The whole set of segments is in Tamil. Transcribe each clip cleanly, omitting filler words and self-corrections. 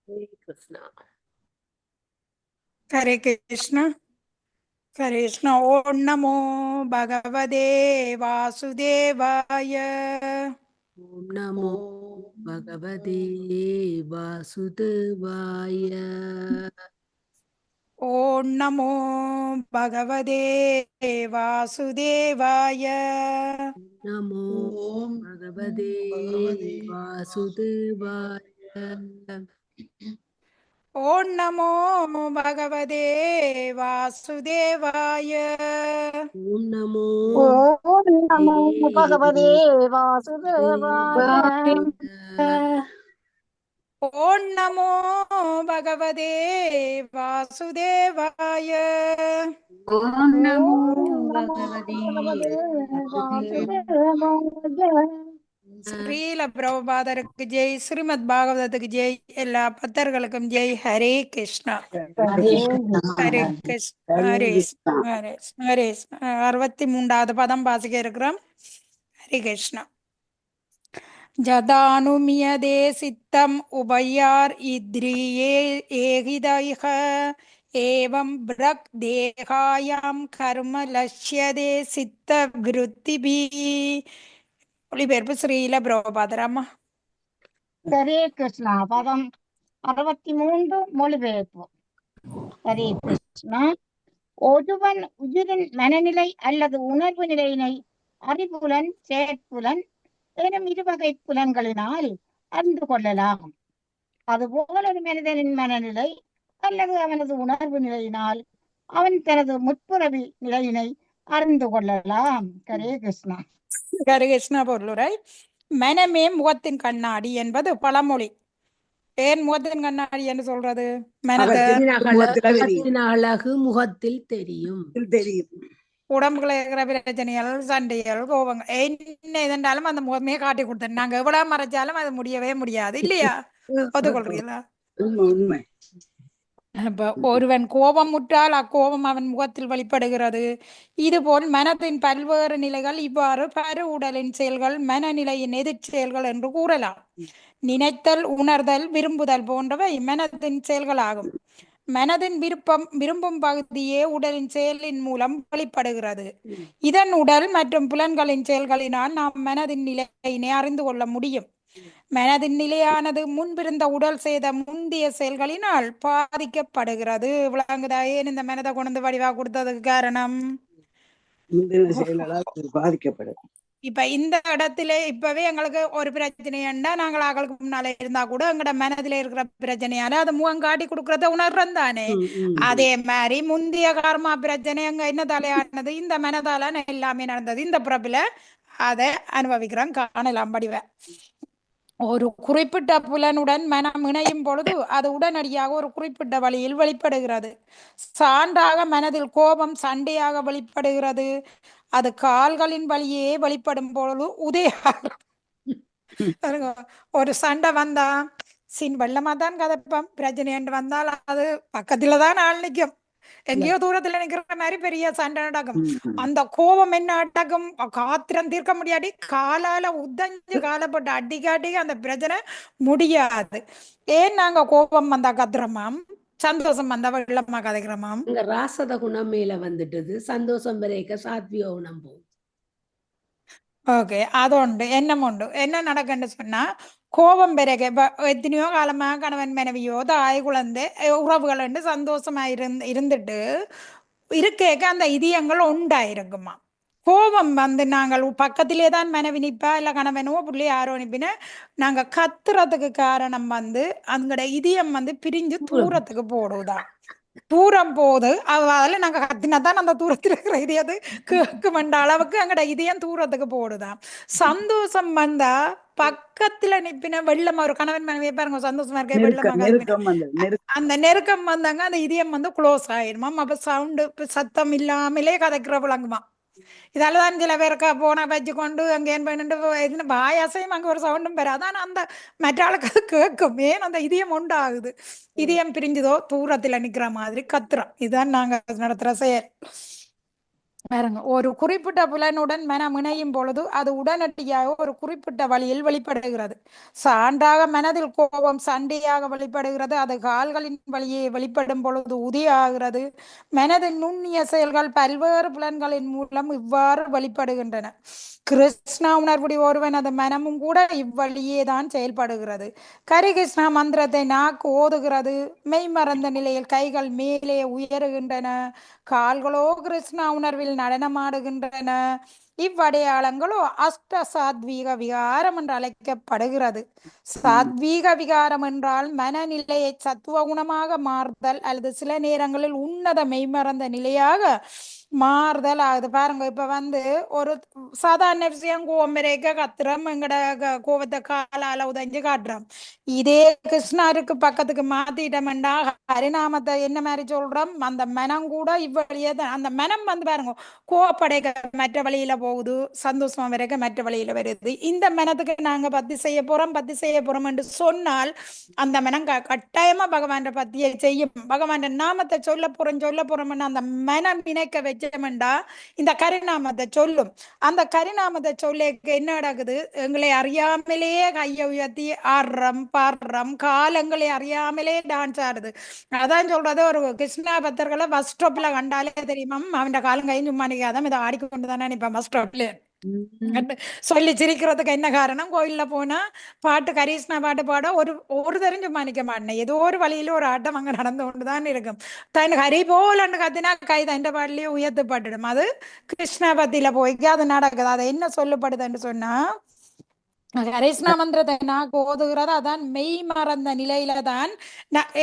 Hare Krishna. हरे कृष्ण कृष्ण ओम नमो भगवते वासुदेवाय Om Namo Bhagavate Vasudevaya. ओम नमो भगवते वासुदेवाय Namo Om Bhagavate Bhagavate Vasudevaya. ओम नमो भगवते वासुदेवाय Om Namo Om Namo Bhagavate Bhagavate Vasudevaya. Vasudevaya. ओम नमो भगवते वासुदेवाय Om Namo Om Namo Bhagavate Bhagavate Vasudevaya. Vasudevaya. Srila பிரபுபாதருக்கு Jai Srimad பாகவதத்துக்கு Jai எல்லா பக்தர்களுக்கும் Jai Hare Krishna Hare Hare Krishna Hare Krishna. Mataji. Krishna Hare Hare Krishna. Hare Hare 63வது பதம் வாசிக்க இருக்கிறோம். ஹரே கிருஷ்ணா ஜதானுமியதே சித்தம் உபயார் இத்ரியே ஏகிதைஹ ஏவம் பிரக் தேகாயாம் கர்ம லட்சியதே சித்த விருத்திபி. ஒளிபெயர்ப்பு ஸ்ரீல பிரபுபாதராமா. Hare Krishna. பதம் 63 மொழிபெயர்ப்பு. ஹரே கிருஷ்ணா. ஒருவன் உயிரின் மனநிலை அல்லது உணர்வு நிலையினை அறிவுலன் செயற்புலன் எனும் இருவகை புலன்களினால் அறிந்து கொள்ளலாம். அதுபோல் ஒரு மனிதனின் மனநிலை அல்லது அவனது உணர்வு நிலையினால் அவன் தனது முற்புறவி நிலையினை அறிந்து கொள்ளலாம். ஹரே கிருஷ்ணா. ஹரே கிருஷ்ணா பொருளுரை. மனமே முகத்தின் கண்ணாடி என்பது பழமொழி. ஏன் முகத்தின் கண்ணாடி என்று சொல்றது? மனத அகத்தின் அழகு முகத்தில் தெரியும். உடம்புல இருக்கிற பிரச்சனைகள், சண்டைகள், கோபங்கள் என்ன இருந்தாலும் அந்த முகமே காட்டி கொடுத்தேன். நாங்க எவ்வளவு மறைச்சாலும் அது முடியவே முடியாது இல்லையா? ஒத்துக்கொள்றீங்களா? உண்மை. இப்ப ஒருவன் கோபம் முற்றால் அக்கோபம் அவன் முகத்தில் வெளிப்படுகிறது. இதுபோல் மனத்தின் பல்வேறு நிலைகள் இவ்வாறு பரு உடலின் செயல்கள் மனநிலையின் எதிர் செயல்கள் என்று கூறலாம். நினைத்தல், உணர்தல், விரும்புதல் போன்றவை மனத்தின் செயல்களாகும். மனதின் விரும்பும் பகுதியே உடலின் செயலின் மூலம் வெளிப்படுகிறது. இதன் உடல் மற்றும் புலன்களின் செயல்களினால் நாம் மனதின் நிலையினை அறிந்து கொள்ள முடியும். மனதின் நிலையானது முன்பிருந்த உடல் செய்த முந்தைய செயல்களினால் பாதிக்கப்படுகிறது. விளங்குதா? ஏன் இந்த மனதை கொண்டு வடிவா கொடுத்ததுக்கு காரணம்? பாதிக்கப்படும். இப்ப இந்த இடத்துல இப்பவே எங்களுக்கு ஒரு பிரச்சனைண்டா நாங்கள் ஆக்களுக்கு முன்னால இருந்தா கூட எங்கட மனதில இருக்கிற பிரச்சனையால அது முகம் காட்டி கொடுக்கறத உணர்றோம் தானே. அதே மாதிரி முந்தைய கர்மா பிரச்சனை அங்க என்ன தலையானது இந்த மனதால எல்லாமே நடந்தது. இந்த பிறப்புல அதை அனுபவிக்கிறோம், காணலாம் படிவ. ஒரு குறிப்பிட்ட புலனுடன் மனம் இணையும் பொழுது அது உடனடியாக ஒரு குறிப்பிட்ட வழியில் வெளிப்படுகிறது. சான்றாக மனதில் கோபம் சண்டையாக வெளிப்படுகிறது. அது கால்களின் வழியே வெளிப்படும் பொழுது ஒரு சண்டை வந்தா வெள்ளமா தான் கதைப்போம். பிரச்சனை வந்தால் அது பக்கத்துல தான் ஆள் நிற்கும். எங்கேயோ தூரத்துல நிக்கிற மாதிரி பெரிய சண்டை நடக்கும். அந்த கோபம் என்ன அடக்கும், காத்திரம் தீர்க்க முடியாடி காலால உதஞ்சு காலப்பட்டு அடிக்காட்டி அந்த பிரச்சனை முடியாது. ஏன் நாங்க கோபம் வந்தா கத்துறோமாம், சந்தோஷம் வந்தா வெள்ளமா கதைக்கிறோமாம்? இங்க ராசத குணம் மேல வந்துட்டது, சந்தோஷம் வரைக்க சாத்விய குணம் போகும். ஓகே, அது உண்டு. எண்ணம் உண்டு. என்ன நடக்குன்னு சொன்னா கோபம் பிறகு எத்தனையோ காலமா கணவன் மனைவியோ தாய் குழந்தை உறவுகள் சந்தோஷமா இருந்துட்டு இருக்கேக்க அந்த இதயங்கள் உண்டாயிருக்குமா. கோபம் வந்து நாங்கள் பக்கத்திலே தான் மனைவி நிப்பா இல்ல கணவனோ புள்ளி யாரோ நிப்பின நாங்க கத்துறதுக்கு காரணம் வந்து அங்கட இதயம் வந்து பிரிஞ்சு தூரத்துக்கு போடுதான். தூரம் போது அதில் நாங்க கத்தினாதான் அந்த தூரத்தில் இருக்கிற இதயத்து கேட்குமென்ற அளவுக்கு அங்கட இதயம் தூரத்துக்கு போடுதான். சந்தோஷம் வந்தா பக்கத்துல நிப்பின வெள்ளமா ஒரு கணவன் மனைவியை பாருங்க சந்தோஷமா இருக்க வெள்ளமா அந்த நெருக்கம் வந்தாங்க அந்த இதயம் வந்து க்ளோஸ் ஆயிடுமாம். அப்ப சவுண்டு சத்தம் இல்லாமலே கதைக்கிற விளங்குமா. இதாலதான் சில பேருக்கு போனா வச்சு கொண்டு அங்கேன் பண்ணிட்டு பாயாசையும் அங்க ஒரு சவுண்டும் பெறாது. ஆனா அந்த மற்ற ஆளுக்கு அது கேட்கும். ஏன் அந்த இதயம் உண்டாகுது. இதயம் பிரிஞ்சுதோ தூரத்துல நிக்கிற மாதிரி கத்துறோம். இதுதான் நாங்க நடத்துற செயல். பாருங்க, ஒரு குறிப்பிட்ட புலனுடன் மனம் இணையும் பொழுது அது உடனடியாக ஒரு குறிப்பிட்ட வழியில் வெளிப்படுகிறது. சான்றாக மனதில் கோபம் சண்டையாக வெளிப்படுகிறது. அது கால்களின் வழியே வெளிப்படும் பொழுது உதியாகிறது. மனதின் நுண்ணிய செயல்கள் பல்வேறு புலன்களின் மூலம் இவ்வாறு வெளிப்படுகின்றன. கிருஷ்ணா உணர்வுடைய ஒருவனது மனமும் கூட இவ்வழியே தான் செயல்படுகிறது. கரிகிருஷ்ணா மந்திரத்தை நாக்கு ஓதுகிறது. மெய்மறந்த நிலையில் கைகள் மேலே உயருகின்றன. கால்களோ கிருஷ்ணா உணர்வில் நடனமாடுகின்றன. இவ்வடையாளங்களோ அஷ்ட சாத்வீக விகாரம் என்று அழைக்கப்படுகிறது. சாத்வீக விகாரம் என்றால் மனநிலையை சத்துவ குணமாக மாறுதல் அல்லது சில நேரங்களில் உன்னத மெய்மறந்த நிலையாக மாறுதல் ஆகுது. பாருங்க, இப்ப ஒரு சாதாரண விஷயம் கோவம் வரைக்க கத்துறோம், எங்கட கோவத்தை காலால உதஞ்சு காட்டுறோம். இதே கிருஷ்ணருக்கு பக்கத்துக்கு மாத்திட்டோம்டா ஹரிநாமத்தை என்ன மாதிரி சொல்றோம், அந்த மனம் கூட இவ்வழியே தான். அந்த மனம் பாருங்க, கோவப்படைக்க மற்ற வழியில போகுது, சந்தோஷம் வரைக்க மற்ற வழியில வருது. இந்த மனத்துக்கு நாங்க பத்தி செய்ய போறோம் என்று சொன்னால் அந்த மனம் கட்டாயமா பகவான் பத்தியை செய்யும். பகவான் நாமத்தை சொல்ல போறோம் அந்த மனம் இணைக்க வச்சோம்டா இந்த கரிநாமத்தை சொல்லும். அந்த கரிநாமத்தை சொல்ல என்ன நடக்குது, எங்களை அறியாமலேயே கையை உயர்த்தி ஆடுறோம் பாடுறோம், காலங்களை அறியாமலே டான்ஸ் ஆடுது. அதான் சொல்றது, ஒரு கிருஷ்ணா பக்தர்களை பஸ் ஸ்டாப்ல கண்டாலே தெரியுமா, அவன் காலம் கை சும்மா நிக்காதான் இதை ஆடிக்கொண்டு தானே நினைப்பான் பஸ் ஸ்டாப்ல சொல்லி சிரிக்கிறதுக்கு என்ன காரணம், கோயில்ல போனா பாட்டு கரிஷ்ணா பாட்டு பாட ஒரு தெரிஞ்சு மாணிக்க மாட்டேன், ஏதோ ஒரு வழியில ஒரு ஆட்டம் அங்க நடந்து கொண்டுதான் இருக்கும். தன் ஹரி போலன்னு கத்தினா கை தண்ட பாடலையே உயர்த்தப்பட்டுடும். அது கிருஷ்ணா பத்தியில போய்க்கு அது நடக்குது. அதை என்ன சொல்லப்படுதுன்னு சொன்னா, கரிஷ்ணா மந்திரத்தை நான் ஓதுகிறது அதான் மெய் மறந்த நிலையில தான்.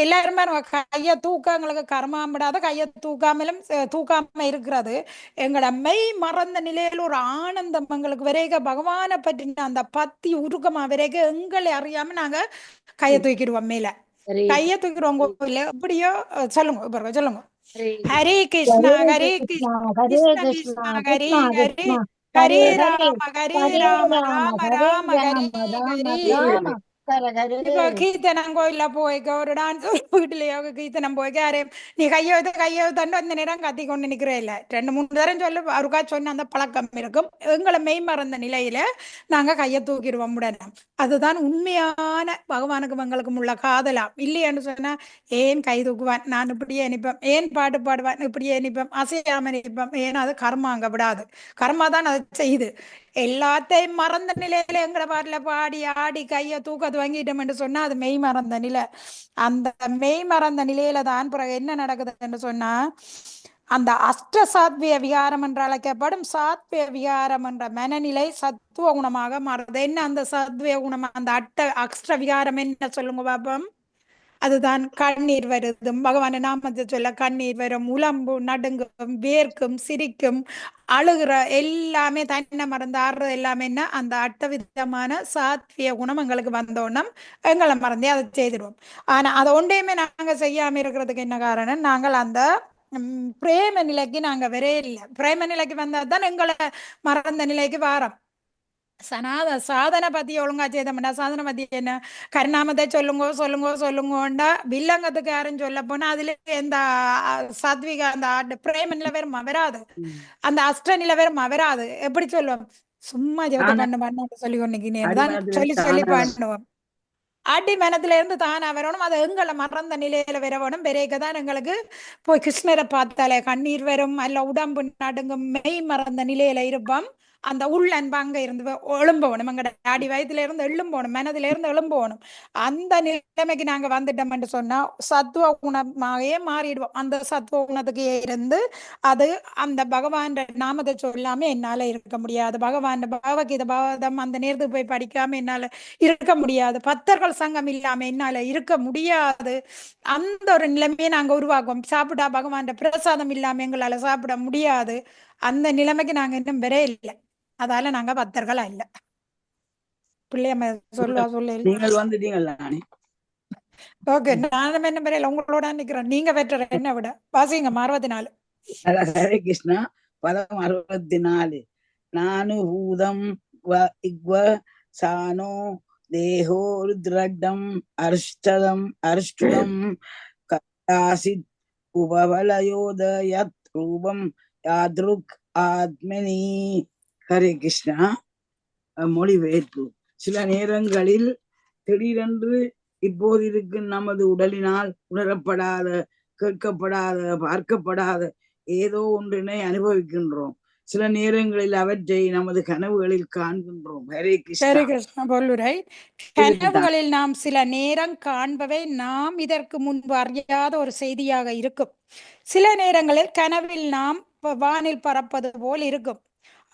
எல்லாருமே கையை தூக்கங்களுக்கு கர்மாம்பிடாத கையை தூக்காம இருக்கிறது. எங்களோட மெய் மறந்த நிலையில ஒரு ஆனந்தம் எங்களுக்கு வரைக, பகவானை பற்றின அந்த பத்தி உருக்கமா வரைக எங்களை அறியாம நாங்க கையை தூக்கிடுவோம். மேல ஹரே கையை தூக்கிடுவோம் கோயில எப்படியோ. சொல்லுங்க சொல்லுங்க. ஹரே ஹரே கிருஷ்ணா ஹரே ஹரே கிருஷ்ணா கிருஷ்ண ஹரே கிருஷ்ண கிருஷ்ணா ஹரே கிருஷ்ணா ஹரே கிருஷ்ணா ஹரே ஹரே ஹரே ஹரே ஹரே ராம ராம ராம ஹரே ராம ஹரே ராம ராம ஹரே. ராம ஹரே இப்போ கீர்த்தனம் கோயில்ல போய்க்க ஒரு டான்ஸ் வீட்டுலயோ கீர்த்தனம் போய்க்க யாரே நீ கையோ தண்டு அந்த நேரம் கத்தி கொண்டு நிக்கிறே இல்ல, 2-3 தரம் சொல்லு அவருக்கா சொன்ன அந்த பழக்கம் இருக்கும். எங்களை மெய் மறந்த நிலையில நாங்க கையை தூக்கிடுவோம் உடனே. அதுதான் உண்மையான பகவானுக்கு எங்களுக்கும் உள்ள காதலாம். இல்லையான்னு சொன்னா ஏன் கை தூக்குவான், நான் இப்படியே நிற்பேன், ஏன் பாட்டு பாடுவான் இப்படியே நிற்பேன், அசையாம நிற்பேன், ஏன்னா அது கர்மா அங்க விடாது. கர்மா தான் அதை செய்யுது. எல்லாத்தையும் மறந்த நிலையில எங்களை பாட்டுல பாடி ஆடி கையை தூக்கத்து வாங்கிட்டோம் என்று சொன்னா அது மெய் மறந்த நிலை. அந்த மெய் மறந்த நிலையில தான் பிறகு என்ன நடக்குது என்று சொன்னா, அந்த அஷ்ட சாத்விய விகாரம் என்று அழைக்கப்படும் சாத்விய விகாரம் என்ற மனநிலை சத்துவ குணமாக மாறுது. என்ன அந்த சத்விய குணம், அந்த அஷ்ட விகாரம் என்ன சொல்லுங்க பாப்போம். அதுதான் கண்ணீர் வருது, பகவான் நாமத்தை சொல்ல கண்ணீர் வரும், உலம்பு நடுங்கும், வேர்க்கும், சிரிக்கும், அழுகிற, எல்லாமே தன்னை மறந்து ஆடுறது எல்லாமே என்ன அந்த விதமான சாத்விய குணம் எங்களுக்கு வந்தோன்னா எங்களை மறந்தே அதை செய்திடுவோம். ஆனா அதை ஒன்றையுமே நாங்க செய்யாம இருக்கிறதுக்கு என்ன காரணம், நாங்கள் அந்த பிரேம நிலைக்கு நாங்க வரே இல்லை. பிரேம நிலைக்கு வந்தாதான் எங்களை மறந்த நிலைக்கு வாரம். சாதனை பத்தி ஒழுங்கா செய்தோம்டா, சாதனை பத்தி என்ன கரிநாமத்தை சொல்லுங்கோண்டா வில்லங்கத்துக்கு யாரும் சொல்ல போனா அதுல எந்த சாத்விக அந்த பிரேம நிலவரமா வராது, அந்த அஷ்ட நிலவரமா வராது. எப்படி சொல்லுவோம், சும்மா ஜெபத்தை பண்ண சொல்லி கொண்டுதான் சொல்லி பண்ணுவோம். அடி மனத்துல இருந்து தானா வரணும், அது எங்களை மறந்த நிலையில வரணும். பிறகுதான் எங்களுக்கு போய் கிருஷ்ணரை பார்த்தாலே கண்ணீர் வரும், அல்ல உடம்பு நடுங்கும், மெய் மறந்த நிலையில இருப்போம். அந்த உள்ளன்பு அங்க இருந்து எழும்பணும், எங்கட அடி வயதுல இருந்து எழும்பணும், மனதுல இருந்து எழும்பணும். அந்த நிலைமைக்கு நாங்க வந்துட்டோம் என்று சொன்னா சத்துவ குணமாகவே மாறிடுவோம். அந்த சத்துவ குணத்துக்கு இருந்து அது அந்த பகவான் நாமத்தை சொல்லாம என்னால இருக்க முடியாது, பகவான் பகவத்கீதை பாவதம் அந்த நேரத்துக்கு போய் படிக்காம என்னால இருக்க முடியாது, பக்தர்கள் சங்கம் இல்லாம என்னால இருக்க முடியாது. அந்த ஒரு நிலைமையை நாங்க உருவாக்குவோம். சாப்பிட்டா பகவான் பிரசாதம் இல்லாம எங்களால சாப்பிட முடியாது. அந்த நிலைமைக்கு நாங்க இன்னும் வரே இல்லை. அதால நாங்க பக்தர்களா இல்ல. பிள்ளையம்மா சொல்ல நீங்கள் வந்துட்டீங்களா? ஓகே, நானும் என்ன வரையில உங்களோட நிக்கிறேன், நீங்க வெற்ற என்ன விட வாசிங்க 64. ஹரே கிருஷ்ணா. பதம் 64. நானு பூதம் சானோ தேஹோ ருத்ரக்தம் அர்ஷ்டுதம் கதாசித் உபவலயோதயத் ரூபம் யாத்ருக் ஆத்மனி. ஹரே கிருஷ்ணா. மொழிபெயர்ப்பு. சில நேரங்களில் திடீரென்று இப்போது இருக்கும் நமது உடலினால் உணரப்படாத, கேட்கப்படாத, பார்க்கப்படாத ஏதோ ஒன்றினை அனுபவிக்கின்றோம். சில நேரங்களில் அவற்றை நமது கனவுகளில் காண்கின்றோம். ஹரே கிருஷ்ணா. சரி கிருஷ்ண பொல்லுரை. இதுக்குதான் கனவுகளில் நாம் சில நேரம் காண்பவை நாம் இதற்கு முன்பு அறியாத ஒரு செய்தியாக இருக்கும். சில நேரங்களில் கனவில் நாம் வானில் பறப்பது போல் இருக்கும்.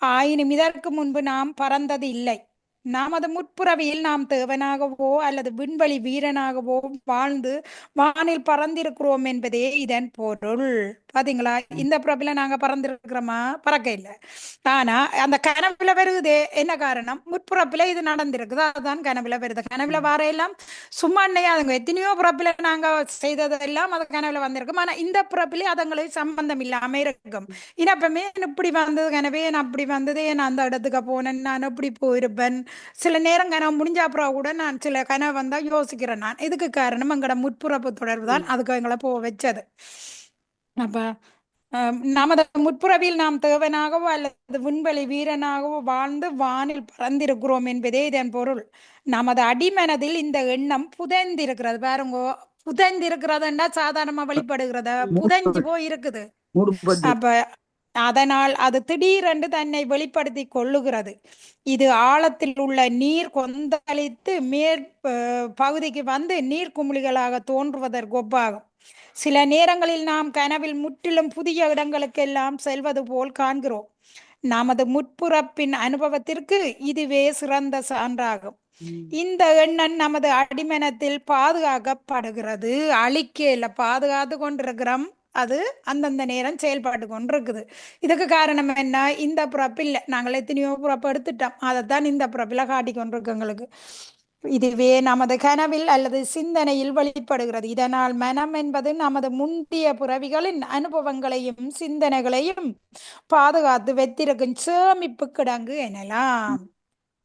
ஆயினும் இதற்கு முன்பு நாம் பறந்தது இல்லை. நமது முற்புறவியில் நாம் தேவனாகவோ அல்லது விண்வெளி வீரனாகவோ வாழ்ந்து வானில் பறந்திருக்கிறோம் என்பதே இதன் பொருள். பாத்தீங்களா, இந்த பிறவில நாங்க பறந்திருக்கிறோமா? பறக்க இல்லை. ஆனா அந்த கனவுல வருதே, என்ன காரணம்? முற்பிறப்பில இது நடந்திருக்குது, அதுதான் கனவுல வருது. கனவுல வரையெல்லாம் சும்மா அதுங்க எத்தனையோ பிறப்பில நாங்க செய்ததெல்லாம் அது கனவுல வந்திருக்கும். ஆனா இந்த பிறப்பிலே அதுங்களுக்கு சம்பந்தம் இல்லாம இருக்கும். இனப்பமே இப்படி வந்தது கனவே, நான் அப்படி வந்தது, நான் அந்த இடத்துக்கு போனேன், நான் எப்படி போயிருப்பேன். சில நேரம் கனவு முடிஞ்ச அப்புறம் கூட நான் சில கனவு வந்தா யோசிக்கிறேன். நான் இதுக்கு காரணம் எங்களோட முற்புறப்பு தொடர்பு தான் அதுக்கு எங்களை போக வச்சது. அப்ப நமது முற்புறவில் நாம் தேவனாகவோ அல்லது விண்வெளி வீரனாகவோ வாழ்ந்து வானில் பறந்திருக்கிறோம் என்பதே இதன் பொருள். நமது அடிமனதில் இந்த எண்ணம் புதைந்திருக்கிறது. பாருங்க, புதைந்திருக்கிறதுன்னா சாதாரணமா வெளிப்படுகிறத, புதைஞ்சு போய் இருக்குது. அப்ப அதனால் அது திடீரென்று தன்னை வெளிப்படுத்தி கொள்ளுகிறது. இது ஆழத்தில் உள்ள நீர் கொந்தளித்து மேற் பகுதிக்கு வந்து நீர் குமிழிகளாக தோன்றுவதற்கு ஒப்பாகும். சில நேரங்களில் நாம் கனவில் முற்றிலும் புதிய இடங்களுக்கெல்லாம் செல்வது போல் காண்கிறோம். நமது முற்புறப்பின் அனுபவத்திற்கு இதுவே சிறந்த சான்றாகும். இந்த எண்ணம் நமது அடிமனத்தில் பாதுகாக்கப்படுகிறது. அழிக்கையில பாதுகாத்து கொண்டிருக்கிறோம். அது அந்தந்த நேரம் செயல்பாட்டு கொண்டிருக்குது. இதுக்கு காரணம் என்ன? இந்த பிறப்பில் நாங்கள் எத்தனையோ பிறப்பு எடுத்துட்டோம். அதைத்தான் இந்த பிறப்பில காட்டி கொண்டிருக்கு எங்களுக்கு. இதுவே நமது கனவில் அல்லது சிந்தனையில் வெளிப்படுகிறது. இதனால் மனம் என்பது நமது முந்தைய பிறவிகளின் அனுபவங்களையும் சிந்தனைகளையும் பாதுகாத்து வைத்திருக்கும் சேமிப்பு கிடங்கு எனலாம்.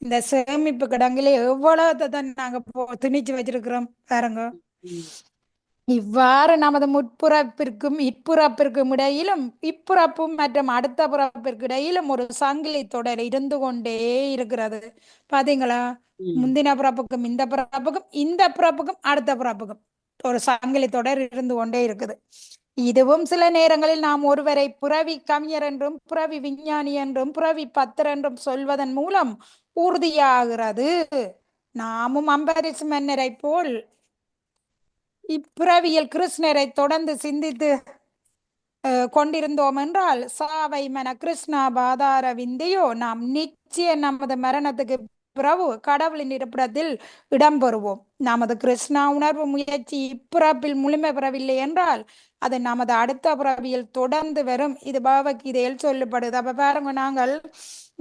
இந்த சேமிப்பு கிடங்குல எவ்வளவு தான் நாங்க திணிச்சு வச்சிருக்கிறோம் பாருங்க. இவ்வாறு நமது முற்புறப்பிற்கும் இப்புறப்பிற்கும் இடையிலும் இப்புறப்பும் மற்றும் அடுத்த புறப்பிற்கு இடையிலும் ஒரு சங்கிலி தொடர் இருந்து கொண்டே இருக்கிறது. பாத்தீங்களா, முந்தின பிறப்புக்கும் இந்த பிறப்புக்கும் இந்த பிறப்புக்கும் அடுத்த பிறப்புக்கும் ஒரு சங்கிலி தொடர் இருந்து கொண்டே இருக்குது. இதுவும் சில நேரங்களில் நாம் ஒருவரை புறவி கவிஞர் என்றும் புறவி விஞ்ஞானி என்றும் புறவி பத்தர் என்றும் சொல்வதன் மூலம் உறுதியாகிறது. நாமும் அம்பரீஷ் மன்னரை போல் இப்பிறவியில் கிருஷ்ணரை தொடர்ந்து சிந்தித்து கொண்டிருந்தோம் என்றால் சாவை மன கிருஷ்ணா பாதார விந்தையோ நாம் நிச்சயம் நமது மரணத்துக்கு பிறகு கடவுளின் இருப்பிடத்தில் இடம்பெறுவோம். நமது கிருஷ்ணா உணர்வு முயற்சி இப்பிறப்பில் முழுமை பெறவில்லை என்றால் அது நமது அடுத்த பிறவியில் தொடர்ந்து வரும். இது பகவத்கீதையில் சொல்லப்படுது. அப்ப பாருங்க, நாங்கள்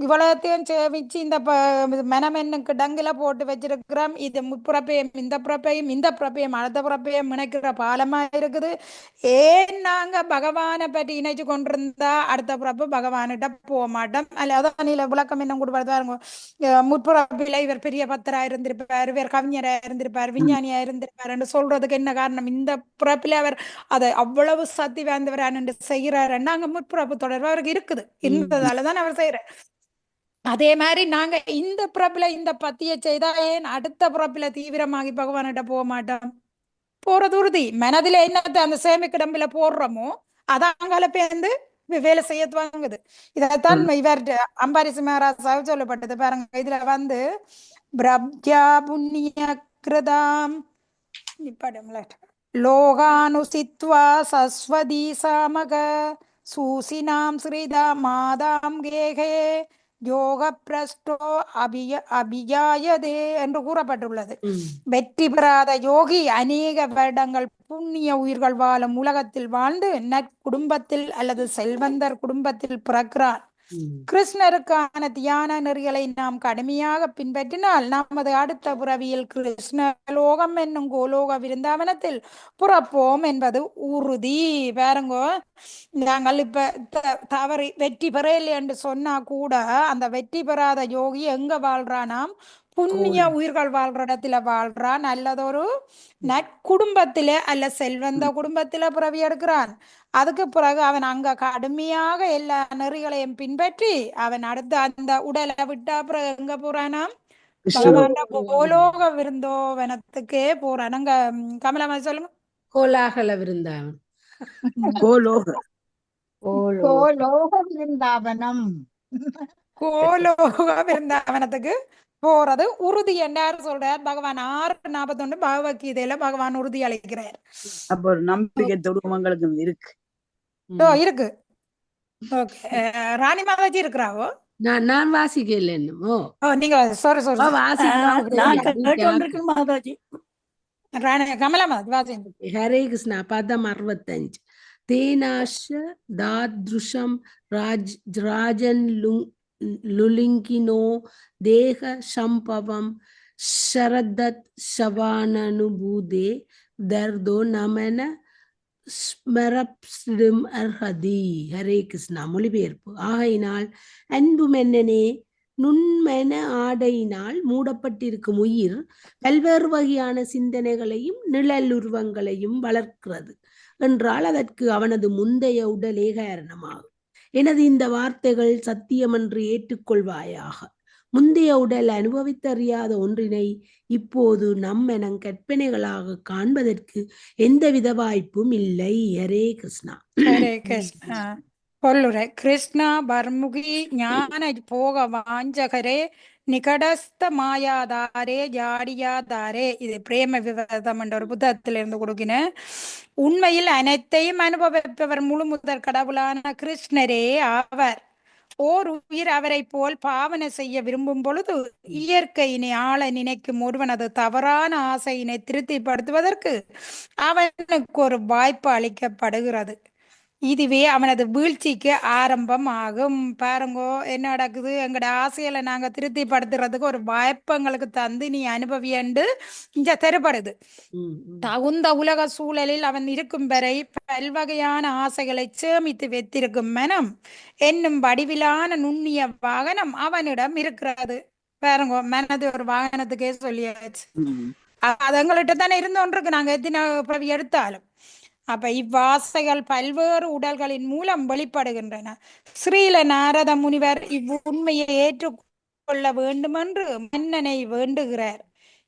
இவ்வளத்தையும் சேமிச்சு இந்த மனமென்னும் கிடங்குல போட்டு வச்சிருக்கிறோம். இது முற்பிறப்பையும் இந்த பிறப்பையும் இந்த பிறப்பையும் அடுத்த பிறப்பையும் இணைக்கிற பாலமா இருக்குது. ஏன் நாங்க பகவானை பற்றி இணைச்சு கொண்டிருந்தா அடுத்த பிறப்பு பகவானிட்ட போக மாட்டோம். அல்ல அதான் நீல விளக்கம் என்ன கொடுப்பாருங்க. முற்பிறப்பில இவர் பெரிய பத்தரா இருந்திருப்பார், இவர் கவிஞரா இருந்திருப்பார், விஞ்ஞானியா இருந்திருப்பார் என்று சொல்றதுக்கு என்ன காரணம்? இந்த பிறப்பில அவர் அதை அவ்வளவு சக்தி வாய்ந்தவரான்னு செய்கிறார். நாங்க முற்பிறப்பு தொடர்பு அவருக்கு இருக்குது, இருந்ததாலதான் அவர் செய்யறார். அதே மாதிரி நாங்க இந்த பிறப்புல இந்த பத்தியை செய்தா ஏன் அடுத்த பிறப்புல தீவிரமாகி பகவான்கிட்ட போக மாட்டோம்? போறது உறுதி. மனதில என்னத்தை அந்த சேமிக்கிடம்புல போடுறோமோ அதாங்கால பேர்ந்து வேலை செய்ய துவங்குது. இதைத்தான் இவர் அம்பாரிஸ் மகாராஜா சொல்லப்பட்டது பாருங்க. இதுல வந்து பிரப்யா புண்ணிய கிருதாம் லோகானுசித்வா சஸ்வதி சாமக சூசினாம் ஸ்ரீதா மாதாம் கேகே யோக பிரஸ்டோ அபியாயதே என்று கூறப்பட்டுள்ளது. வெற்றி பெறாத யோகி அநேக வருடங்கள் புண்ணிய உயிர்கள் வாழும் உலகத்தில் வாழ்ந்து நற்குடும்பத்தில் அல்லது செல்வந்தர் குடும்பத்தில் பிறக்கிறார். கிருஷ்ணருக்கான தியான நெறிகளை நாம் கடுமையாக பின்பற்றினால் நமது அடுத்த பிறவியில் கிருஷ்ண லோகம் என்னும் கோலோக விருந்தாவனத்தில் புறப்போம் என்பது உறுதி. பாருங்கோ, நாங்கள் இப்ப தவறி வெற்றி பெறலை என்று சொன்னா கூட அந்த வெற்றி பெறாத யோகி எங்க வாழ்றானாம்? புண்ணிய உயிர்கள் வாழ்ற இடத்துல வாழ்றான், நல்லதொரு நற்குடும்பத்திலே அல்ல செல்வந்த குடும்பத்தில பிறவி எடுக்கிறான். அதுக்கு பிறகு அவன் அங்க கடுமையாக எல்லா நெறிகளையும் பின்பற்றி அவன் அடுத்து அந்த உடலை விட்டு அப்புறம் எங்க போறானாம், பகவான் கோலோக விருந்தோவனத்துக்கே போறான். அங்க கமலமா சொல்லுங்க. கோலாகல விருந்தாவன். கோலோக கோலோக விருந்தாவனம். கோலோக விருந்தாவனத்துக்கு போறது உறுதி என்றாரு சொல்றார் பகவான். 6:41 பகவத்கீதையில பகவான் உறுதி அளிக்கிறார். அப்ப ஒரு நம்பிக்கை தொடுவங்களுக்கு இருக்கு. இருக்கு. ஓகே, ராணி மாதாஜி இருக்கிறாவோ? நான் வாசிக்கல என்னமோ. நீங்க சாரி மாதாஜி. ராணி கமலா மாதாஜி வாசிங்க. ஹரே கிருஷ்ணா. பதம் 65. தேனாஷ தாத்ருஷம் ராஜன் லுலிங்கினோ தேக சம்பவம் ஷரதத் ஷவானனுபூதே தர்தோ நமன ஸ்மரப்ஸ்டும் அர்ஹதி. ஹரே கிருஷ்ணா. மொழிபெயர்ப்பு. ஆகையினால் அன்பு மன்னனே, நுண்மன ஆடையினால் மூடப்பட்டிருக்கும் உயிர் பல்வேறு வகையான சிந்தனைகளையும் நிழலுருவங்களையும் வளர்க்கிறது என்றால் அதற்கு அவனது முந்தைய உடலே காரணமாகும். எனது இந்த வார்த்தைகள் சத்தியமென்று ஏற்றுக்கொள்வாயாக. முந்தைய உடல் அனுபவித்தறியாத ஒன்றினை இப்போது நம்மெனம் கற்பனைகளாக காண்பதற்கு எந்தவித வாய்ப்பும் இல்லை. ஹரே கிருஷ்ணா. ஹரே கிருஷ்ணா. கொல்லுரை. கிருஷ்ணா பர்முகி ஞான போக வாஞ்சகரே நிகடஸ்த மாயாதாரே ஜாடியாதாரே. இது பிரேம விவாதம் என்ற ஒரு புத்தகத்திலிருந்து கொடுக்கினேன். உண்மையில் அனைத்தையும் அனுபவிப்பவர் முழு முதற் கடவுளான கிருஷ்ணரே ஆவர். ஓர் உயிர் அவரை போல் பாவனை செய்ய விரும்பும் பொழுது இயற்கையினை ஆள நினைக்கும் ஒருவனது தவறான ஆசையினை திருப்திப்படுத்துவதற்கு அவனுக்கு ஒரு வாய்ப்பு அளிக்கப்படுகிறது. இதுவே அவனது வீழ்ச்சிக்கு ஆரம்பம் ஆகும். பாருங்கோ என்ன நடக்குது, எங்கட ஆசையில நாங்க திருப்திப்படுத்துறதுக்கு ஒரு வாய்ப்பு எங்களுக்கு தந்து நீ அனுபவியண்டு இங்க தெருப்படுது. தகுந்த உலக சூழலில் அவன் இருக்கும் வரை பல்வகையான ஆசைகளை சேமித்து வைத்திருக்கும் மனம் என்னும் வடிவிலான நுண்ணிய வாகனம் அவனிடம் இருக்கிறது. பாருங்கோ, மனது ஒரு வாகனத்துக்கே சொல்லியாச்சு. அது எங்கள்கிட்ட தானே இருந்தோன்றிருக்கு, நாங்க எத்தனை பிறவி எடுத்தாலும். அப்ப இவ்வாசைகள் பல்வேறு உடல்களின் மூலம் வெளிப்படுகின்றன. ஸ்ரீல நாரத முனிவர் இவ்வுண்மையை ஏற்றுக்கொள்ள வேண்டுமென்று மன்னனை வேண்டுகிறார்.